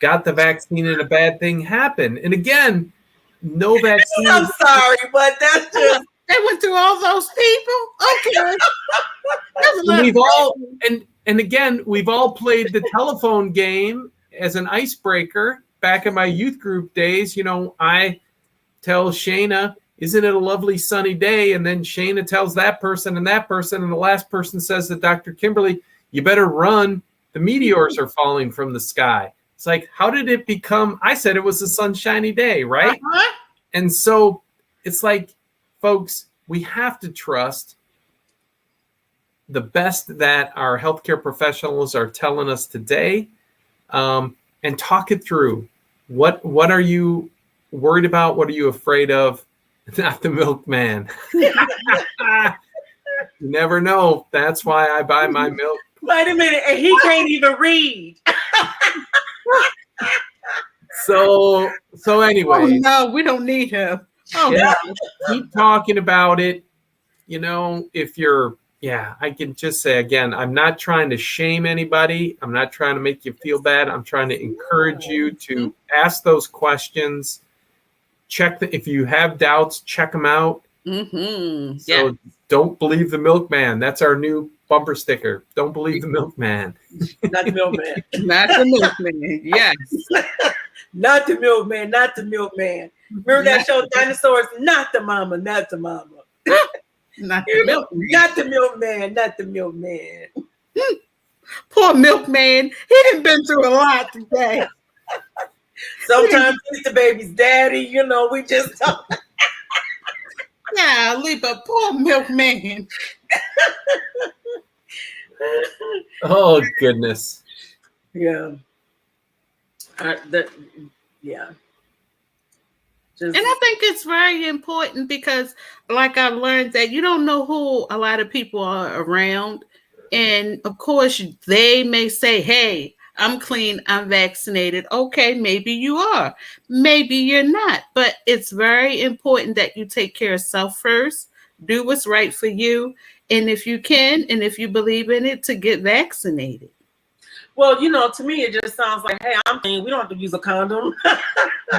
got the vaccine and a bad thing happened. And again, no vaccine. I'm sorry, but that's just they went through all those people. Okay. We've all and again, we've all played the telephone game as an icebreaker. Back in my youth group days, I tell Shana, isn't it a lovely sunny day? And then Shana tells that person, and the last person says to Dr. Kimberly, you better run. The meteors are falling from the sky. It's like, how did it become? I said it was a sunshiny day, right? Uh-huh. And so it's like, folks, we have to trust the best that our healthcare professionals are telling us today, and talk it through. What are you worried about? What are you afraid of? Not the milkman. You never know. That's why I buy my milk. Wait a minute, and he can't even read. So anyway. Oh, no, we don't need him. Oh, yeah, keep talking about it. If you're, I can just say again, I'm not trying to shame anybody. I'm not trying to make you feel bad. I'm trying to encourage you to ask those questions. Check if you have doubts, check them out. Mm-hmm. So don't believe the milkman. That's our new bumper sticker. Don't believe the milkman. Not the milkman. Not the milkman. Yes. Not the milkman. Not the milkman. Remember that show, Dinosaurs? Not the mama. Not the mama. Not the milkman. Not the milkman. Not the milkman. Poor milkman. He done been through a lot today. Sometimes he's the baby's daddy. We just talk. Yeah, leave a poor milkman. Oh goodness. Yeah. Yeah. And I think it's very important because, like I've learned, that you don't know who a lot of people are around. And of course, they may say, hey, I'm clean, I'm vaccinated. Okay, maybe you are. Maybe you're not. But it's very important that you take care of self first, do what's right for you. And if you can, and if you believe in it, to get vaccinated. Well, to me, it just sounds like, hey, I'm clean. We don't have to use a condom.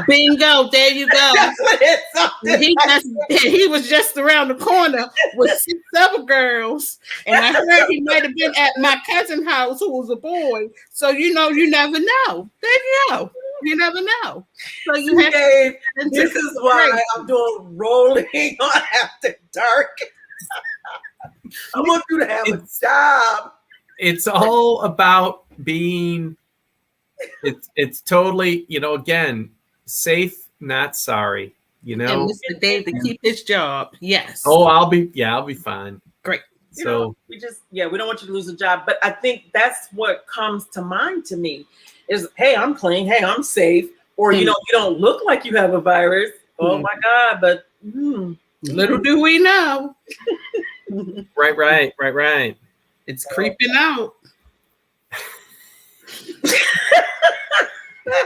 Bingo, there you go. That's what it sounded He was just around the corner with 6 other girls. And I heard he might have been at my cousin's house, who was a boy. So, you never know. There you go. You never know. So you have Dave, this is why I'm doing rolling on After Dark. I want you to have a job. It's all about being, it's totally, again, safe, not sorry, And Mr. Dave to keep his job. Yes. Oh, I'll be fine. Great. So we don't want you to lose a job. But I think that's what comes to mind to me is, hey, I'm clean. Hey, I'm safe. Or, you don't look like you have a virus. Oh my God. But little do we know. Right. It's creeping out.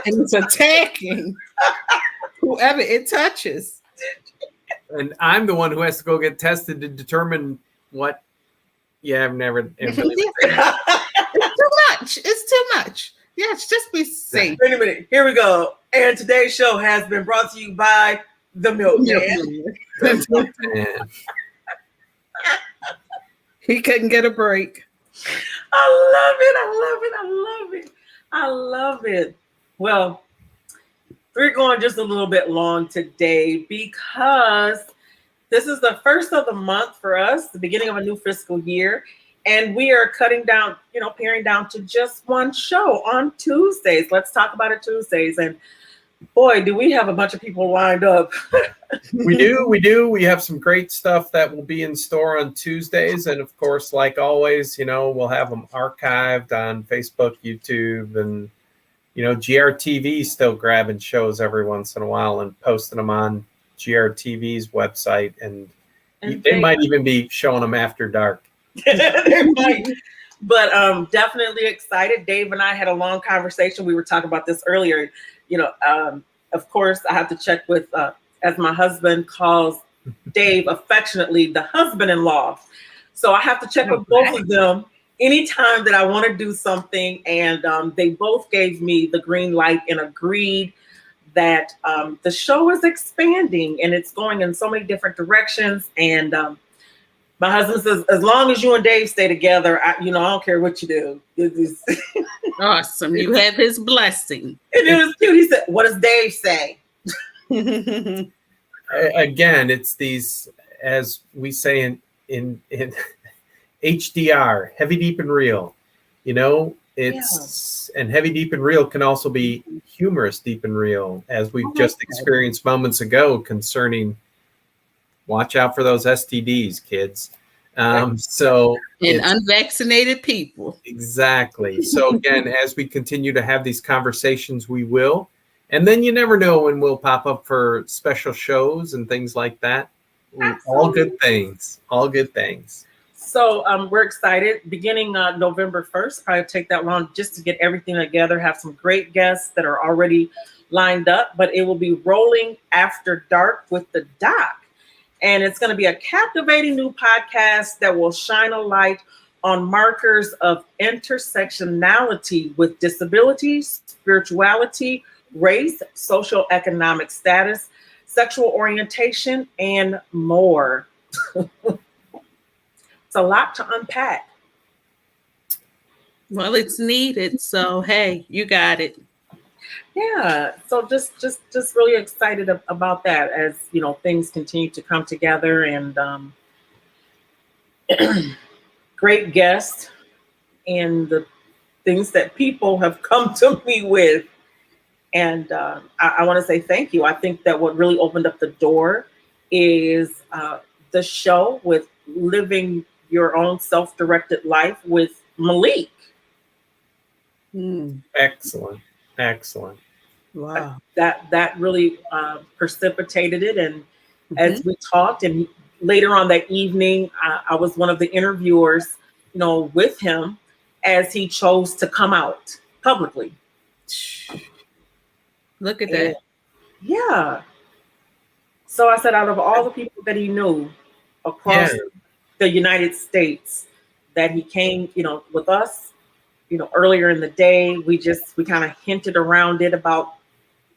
And it's attacking whoever it touches. And I'm the one who has to go get tested to determine what. Yeah, I've never. It's too much. It's too much. Yes, just be safe. Wait a minute. Here we go. And today's show has been brought to you by the Milkman. He couldn't get a break. I love it. Well, we're going just a little bit long today because this is the first of the month for us, the beginning of a new fiscal year. And we are cutting down, paring down to just one show on Tuesdays. Let's talk about it Tuesdays. And boy, do we have a bunch of people lined up. We do. We have some great stuff that will be in store on Tuesdays. And of course, like always, we'll have them archived on Facebook, YouTube, and, GRTV still grabbing shows every once in a while and posting them on GRTV's website. And they might even be showing them after dark. They might. But definitely excited. Dave and I had a long conversation. We were talking about this earlier. Of course, I have to check with, as my husband calls Dave affectionately, the husband-in-law. So I have to check with both of them anytime that I want to do something, and they both gave me the green light and agreed that the show is expanding and it's going in so many different directions. And my husband says, as long as you and Dave stay together, I don't care what you do. Awesome. You have his blessing. And it was cute. He said, what does Dave say? Again, it's these, as we say in HDR, heavy, deep, and real. And heavy, deep, and real can also be humorous, deep, and real, as we've just experienced moments ago concerning watch out for those STDs, kids. So and unvaccinated people. Exactly. So again, as we continue to have these conversations, we will. And then you never know when we'll pop up for special shows and things like that. Absolutely. All good things. All good things. So we're excited. Beginning November 1st, probably take that long just to get everything together, have some great guests that are already lined up, but it will be rolling after dark with the doc. And it's going to be a captivating new podcast that will shine a light on markers of intersectionality with disabilities, spirituality, race, socioeconomic status, sexual orientation, and more. It's a lot to unpack. Well, it's needed. So, hey, you got it. Yeah. So just really excited about that as, things continue to come together, and great guests and the things that people have come to me with. And I want to say thank you. I think that what really opened up the door is the show with Living Your Own Self-Directed Life with Malik. Excellent. Wow. That really precipitated it. And as we talked, and later on that evening, I was one of the interviewers, with him as he chose to come out publicly. Look at that. Yeah. So I said, out of all the people that he knew across the United States, that he came, with us, earlier in the day, we kind of hinted around it about,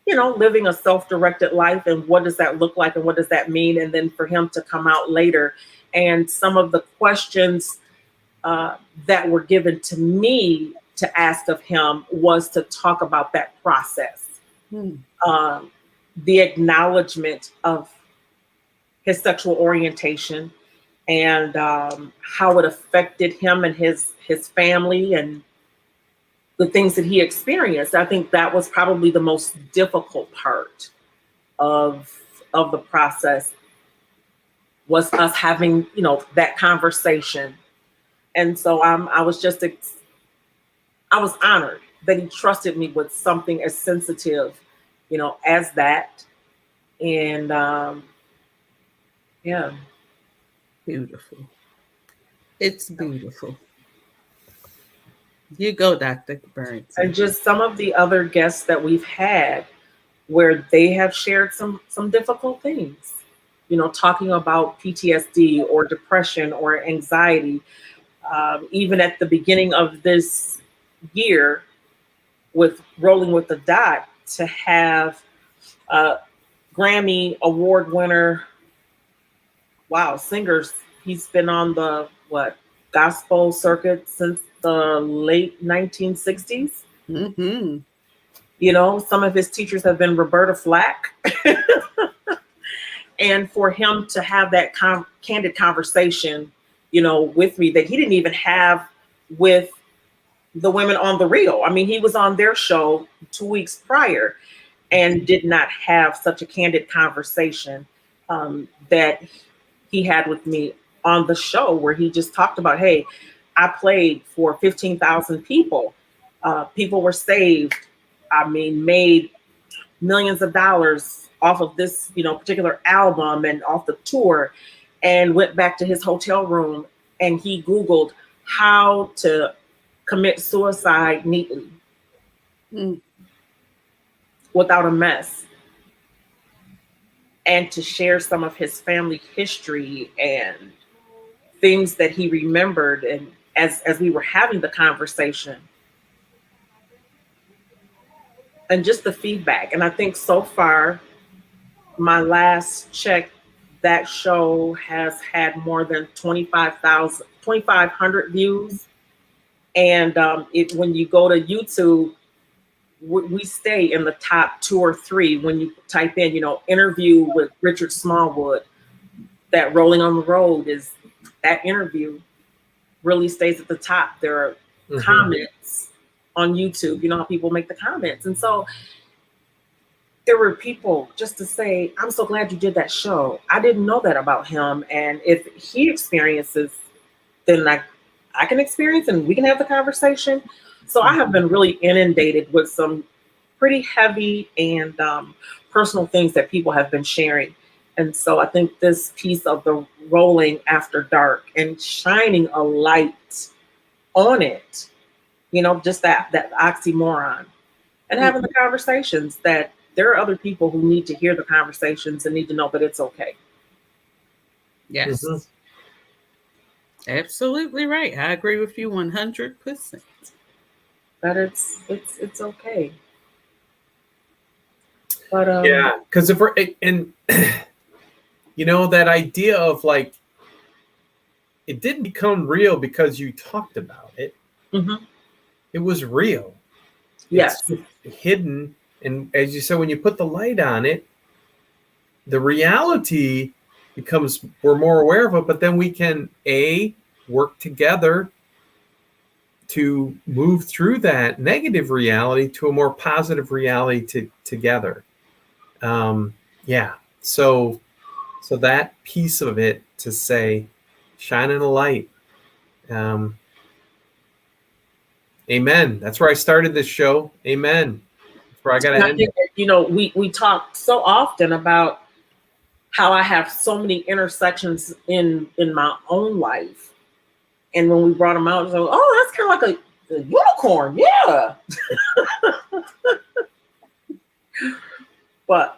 living a self-directed life and what does that look like and what does that mean? And then for him to come out later, and some of the questions that were given to me to ask of him was to talk about that process. The acknowledgement of his sexual orientation and how it affected him and his family and the things that he experienced. I think that was probably the most difficult part of the process, was us having, that conversation. And so I was honored that he trusted me with something as sensitive, as that. And Beautiful. It's beautiful. You go, Dr. Burns. And just some of the other guests that we've had where they have shared some difficult things, talking about PTSD or depression or anxiety. Even at the beginning of this year with Rolling with the Dot, to have Grammy Award winner, singers. He's been on the gospel circuit since the late 1960s. Some of his teachers have been Roberta Flack. And for him to have that candid conversation, with me that he didn't even have with the women on The Real. I mean, he was on their show 2 weeks prior and did not have such a candid conversation that he had with me on the show, where he just talked about, hey, I played for 15,000 people. People were saved. I mean, made millions of dollars off of this, particular album and off the tour, and went back to his hotel room and he Googled how to commit suicide neatly without a mess, and to share some of his family history and things that he remembered. And as we were having the conversation and just the feedback. And I think so far, my last check, that show has had more than 2,500 views. And when you go to YouTube, we stay in the top 2 or 3 when you type in, interview with Richard Smallwood. That Rolling on the Road is that interview really stays at the top. There are comments on YouTube. You know how people make the comments. And so there were people just to say, I'm so glad you did that show. I didn't know that about him. And if he experiences, then I can experience and we can have the conversation. So I have been really inundated with some pretty heavy and personal things that people have been sharing. And so I think this piece of the rolling after dark and shining a light on it, just that oxymoron, and having the conversations that there are other people who need to hear the conversations and need to know that it's okay. Yes. Absolutely right. I agree with you 100%. That it's okay. But yeah, because if we're and that idea of like, it didn't become real because you talked about it. It was real. Yes. It's hidden. And as you said, when you put the light on it, the reality becomes, we're more aware of it, but then we can work together to move through that negative reality to a more positive reality together. So that piece of it, to say, shining a light. Amen. That's where I started this show. Amen. That's where I got to end it. We talk so often about how I have so many intersections in my own life. And when we brought them out, so, oh, that's kind of like a unicorn. Yeah. But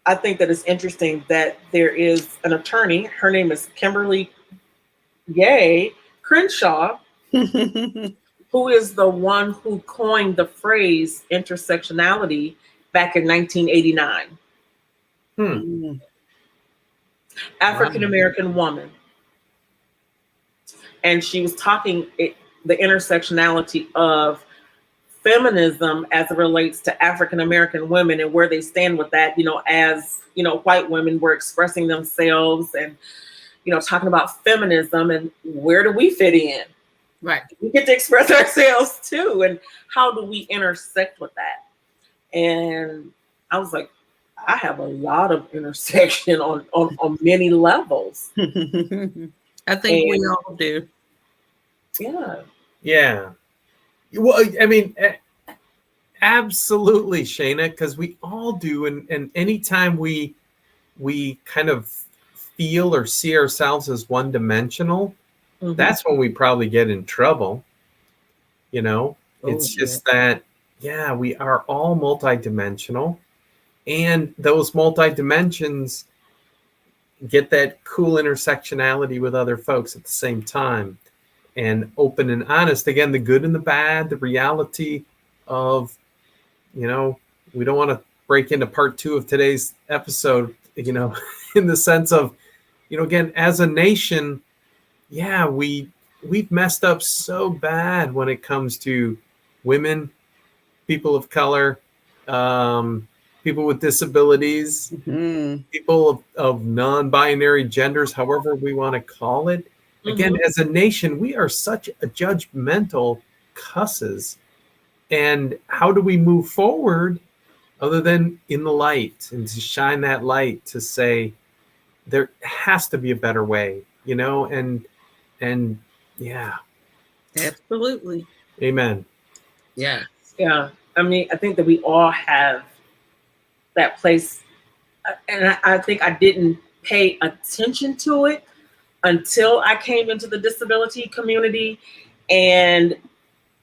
I think that it's interesting that there is an attorney. Her name is Kimberly Crenshaw, who is the one who coined the phrase intersectionality back in 1989. African-American woman. And she was talking the intersectionality of feminism as it relates to African-American women and where they stand with that, as, white women were expressing themselves and, talking about feminism and where do we fit in? Right. We get to express ourselves too. And how do we intersect with that? And I was like, I have a lot of intersection on many levels. I think we all do. Yeah. Yeah. Well, I mean, absolutely, Shana, because we all do. And anytime we kind of feel or see ourselves as one-dimensional, that's when we probably get in trouble. It's just that, we are all multidimensional. And those multi-dimensions get that cool intersectionality with other folks at the same time. And open and honest, again, the good and the bad, the reality of, we don't want to break into part 2 of today's episode, in the sense of, again, as a nation, we've messed up so bad when it comes to women, people of color, people with disabilities, people of non-binary genders, however we want to call it. Again, as a nation, we are such a judgmental cusses. And how do we move forward other than in the light, and to shine that light to say there has to be a better way, and yeah. Absolutely. Amen. Yeah. Yeah. I mean, I think that we all have that place. And I think I didn't pay attention to it until I came into the disability community. And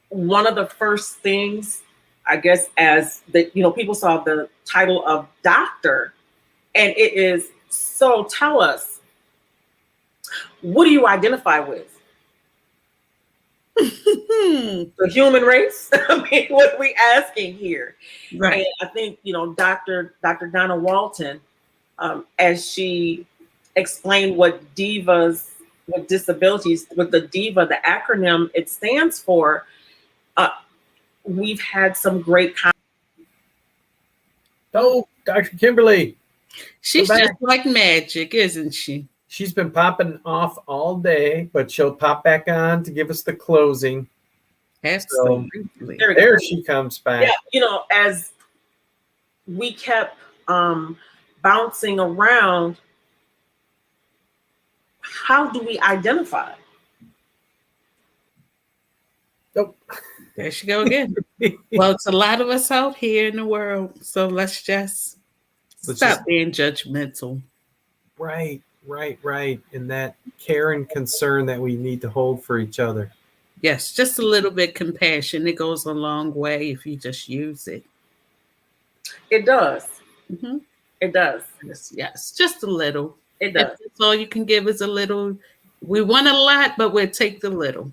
one of the first things, I guess, as that, people saw the title of doctor, and it is, so tell us, what do you identify with? The human race. I mean, what are we asking here? Right. And I think, Dr. Donna Walton, as she explained what divas with disabilities, with the DIVA, the acronym it stands for, we've had some great. Oh, Dr. Kimberly. She's just like magic, isn't she? She's been popping off all day, but she'll pop back on to give us the closing. Absolutely. So, there she comes back. Yeah, as we kept bouncing around, how do we identify? Nope. There she go again. Well, it's a lot of us out here in the world, so let's just stop being judgmental. Right. And that care and concern that we need to hold for each other. Yes, just a little bit compassion. It goes a long way if you just use it. It does. Mm-hmm. It does. Yes, just a little. It does. If that's all you can give is a little. We want a lot, but we'll take the little.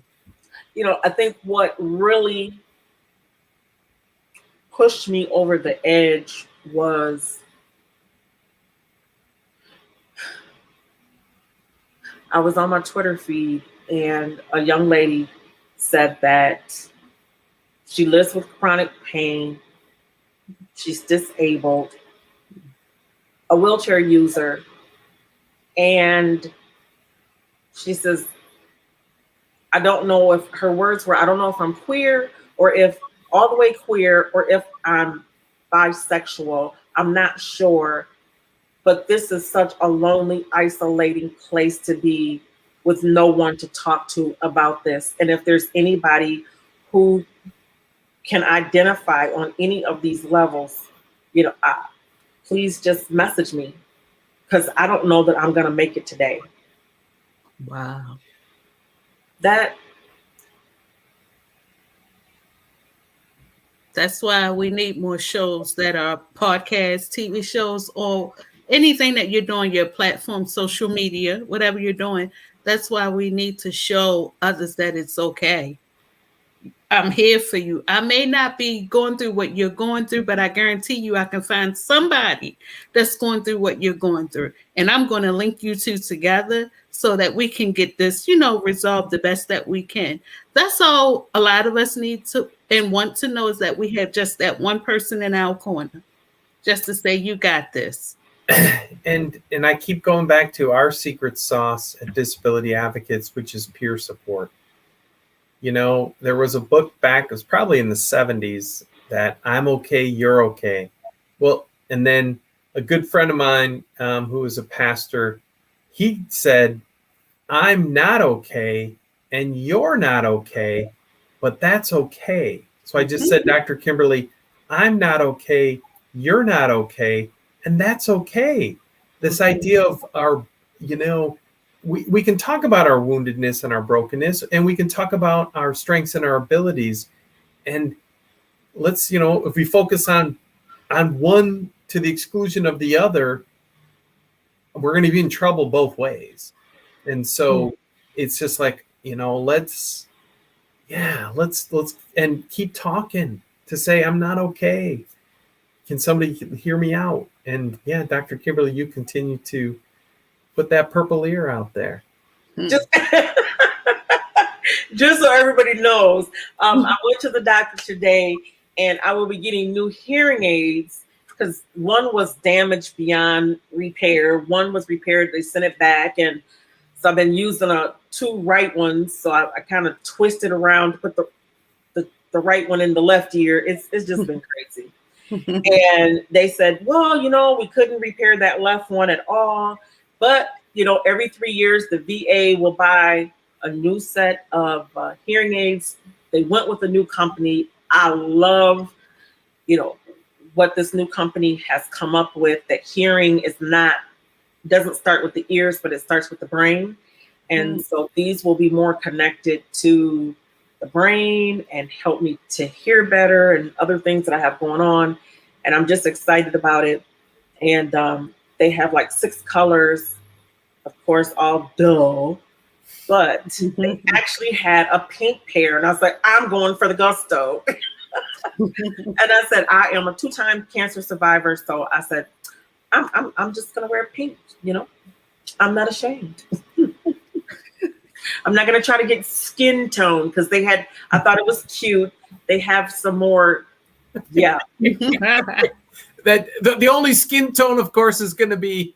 I think what really pushed me over the edge was I was on my Twitter feed and a young lady said that she lives with chronic pain. She's disabled, a wheelchair user, and she says, I don't know if her words were, I don't know if I'm queer or if all the way queer or if I'm bisexual. I'm not sure. But this is such a lonely, isolating place to be with no one to talk to about this. And if there's anybody who can identify on any of these levels, please just message me because I don't know that I'm going to make it today. Wow. That's why we need more shows that are podcasts, TV shows, or anything that you're doing, your platform, social media, whatever you're doing. That's why we need to show others that it's okay. I'm here for you. I may not be going through what you're going through, but I guarantee you I can find somebody that's going through what you're going through. And I'm going to link you two together so that we can get this, resolved the best that we can. That's all a lot of us need to and want to know, is that we have just that one person in our corner just to say, you got this. And I keep going back to our secret sauce at Disability Advocates, which is peer support. There was a book back, it was probably in the 70s, that I'm okay, you're okay. Well, and then a good friend of mine who was a pastor, he said, I'm not okay and you're not okay, but that's okay. So I just said, Dr. Kimberly, I'm not okay, you're not okay, and that's okay. This idea of our, we can talk about our woundedness and our brokenness, and we can talk about our strengths and our abilities. And let's, if we focus on one to the exclusion of the other, we're going to be in trouble both ways. And so it's just like, let's and keep talking to say, I'm not okay. Can somebody hear me out? And yeah, Dr. Kimberly, you continue to put that purple ear out there. Just so everybody knows, I went to the doctor today and I will be getting new hearing aids because one was damaged beyond repair. One was repaired. They sent it back. And so I've been using two right ones. So I kind of twisted around to put the right one in the left ear. It's just been crazy. And they said, well, we couldn't repair that left one at all. But, every 3 years, the VA will buy a new set of hearing aids. They went with a new company. I love, what this new company has come up with, that hearing doesn't start with the ears, but it starts with the brain. And so these will be more connected to the brain and help me to hear better and other things that I have going on. And I'm just excited about it. And they have like 6 colors, of course, all dull. but they actually had a pink pair, and I was like, I'm going for the gusto. And I said, I am a 2-time cancer survivor, so I said, I'm just gonna wear pink. I'm not ashamed. I'm not gonna try to get skin tone because I thought it was cute. They have some more, yeah. That the only skin tone, of course, is going to be.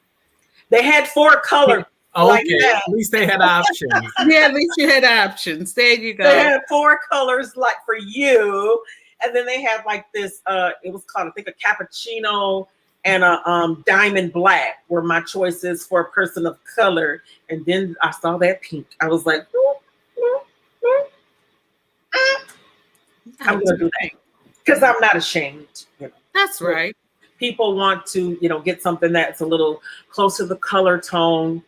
They had 4 colors. Okay, like that. At least they had options. Yeah, at least you had options. There you go. They had 4 colors like for you, and then they had like this. It was called, I think, a cappuccino and a diamond black were my choices for a person of color. And then I saw that pink. I was like, I'm gonna do that because I'm not ashamed. That's right. People want to, get something that's a little close to the color tone.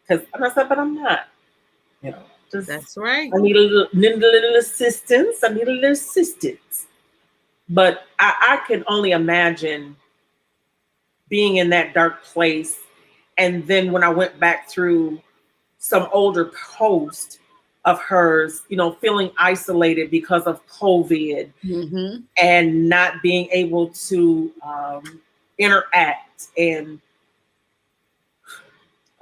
Because I said, but I'm not. That's right. I need a little assistance. But I can only imagine being in that dark place. And then when I went back through some older posts of hers, feeling isolated because of COVID and not being able to interact, and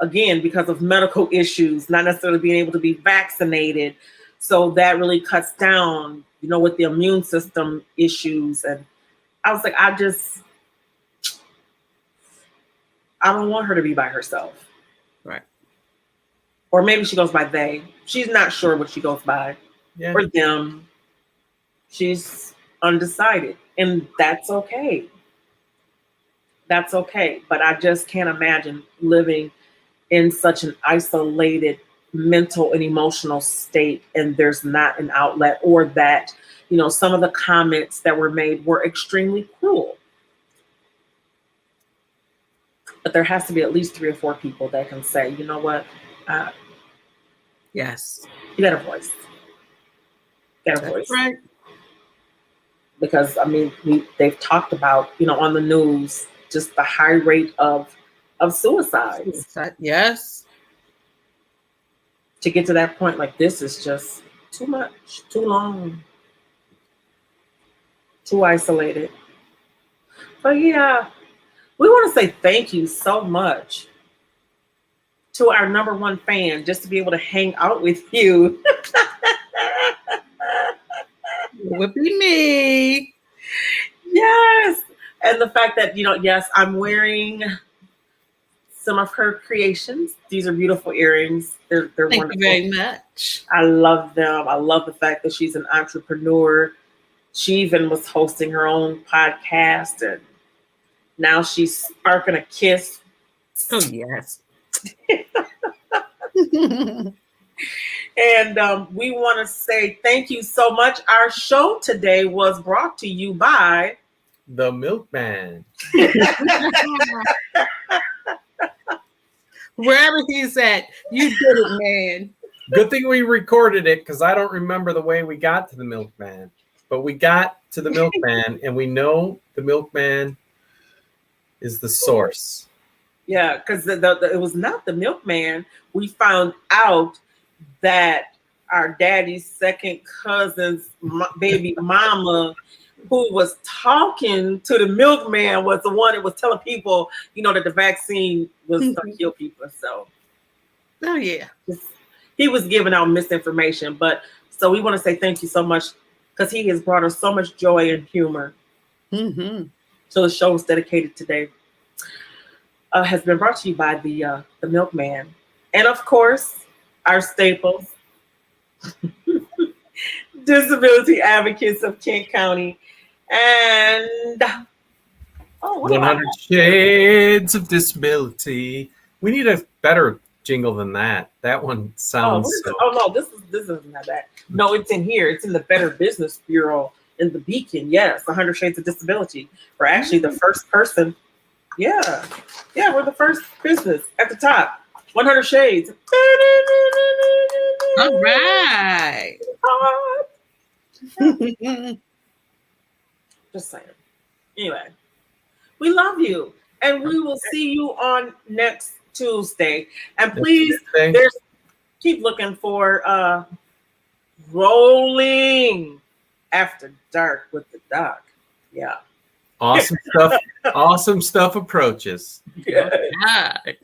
again, because of medical issues, not necessarily being able to be vaccinated. So that really cuts down, with the immune system issues. And I was like, I don't want her to be by herself. Right. Or maybe she goes by they. She's not sure what she goes by. Yeah. Or them. She's undecided. And that's okay. That's okay. But I just can't imagine living in such an isolated mental and emotional state, and there's not an outlet, or that, some of the comments that were made were extremely cruel. But there has to be at least 3 or 4 people that can say, you know what? Yes. You got a voice. Got a voice. Right. Because, they've talked about, on the news, just the high rate of suicides. Yes. To get to that point, like, this is just too much, too long, too isolated. But yeah, we want to say thank you so much to our #1 fan, just to be able to hang out with you. Would be me. Yes. And the fact that, yes, I'm wearing some of her creations. These are beautiful earrings. They're Thank wonderful. you very much. I love them. I love the fact that she's an entrepreneur. She even was hosting her own podcast, and now she's sparking a kiss. Oh, yes. And we want to say thank you so much. Our show today was brought to you by The Milkman. Wherever he's at, you did it, man. Good thing we recorded it, because I don't remember the way we got to the Milkman. But we got to the Milkman, and we know the Milkman is the source. Yeah, because it was not the Milkman. We found out that our daddy's second cousin's baby mama, who was talking to the Milkman, was the one that was telling people, that the vaccine was going to kill people. So, oh yeah, he was giving out misinformation. But so we want to say thank you so much, because he has brought us so much joy and humor. So the show is dedicated today. Has been brought to you by the Milkman, and of course our staples, Disability Advocates of Kent County, and 100 Shades of Disability. We need a better jingle than that. That one sounds. No, this isn't that. No, it's in here. It's in the Better Business Bureau in the Beacon. Yes, 100 Shades of Disability. We're actually the first person. Yeah, we're the first business at the top. 100 Shades. All right. Just saying. Anyway, we love you, and we will see you on next Tuesday. And please, keep looking for Rolling After Dark with the Doc. Yeah. Awesome stuff. Awesome stuff approaches. Hi.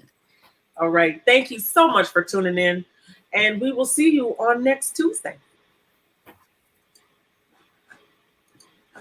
All right. Thank you so much for tuning in. And we will see you on next Tuesday.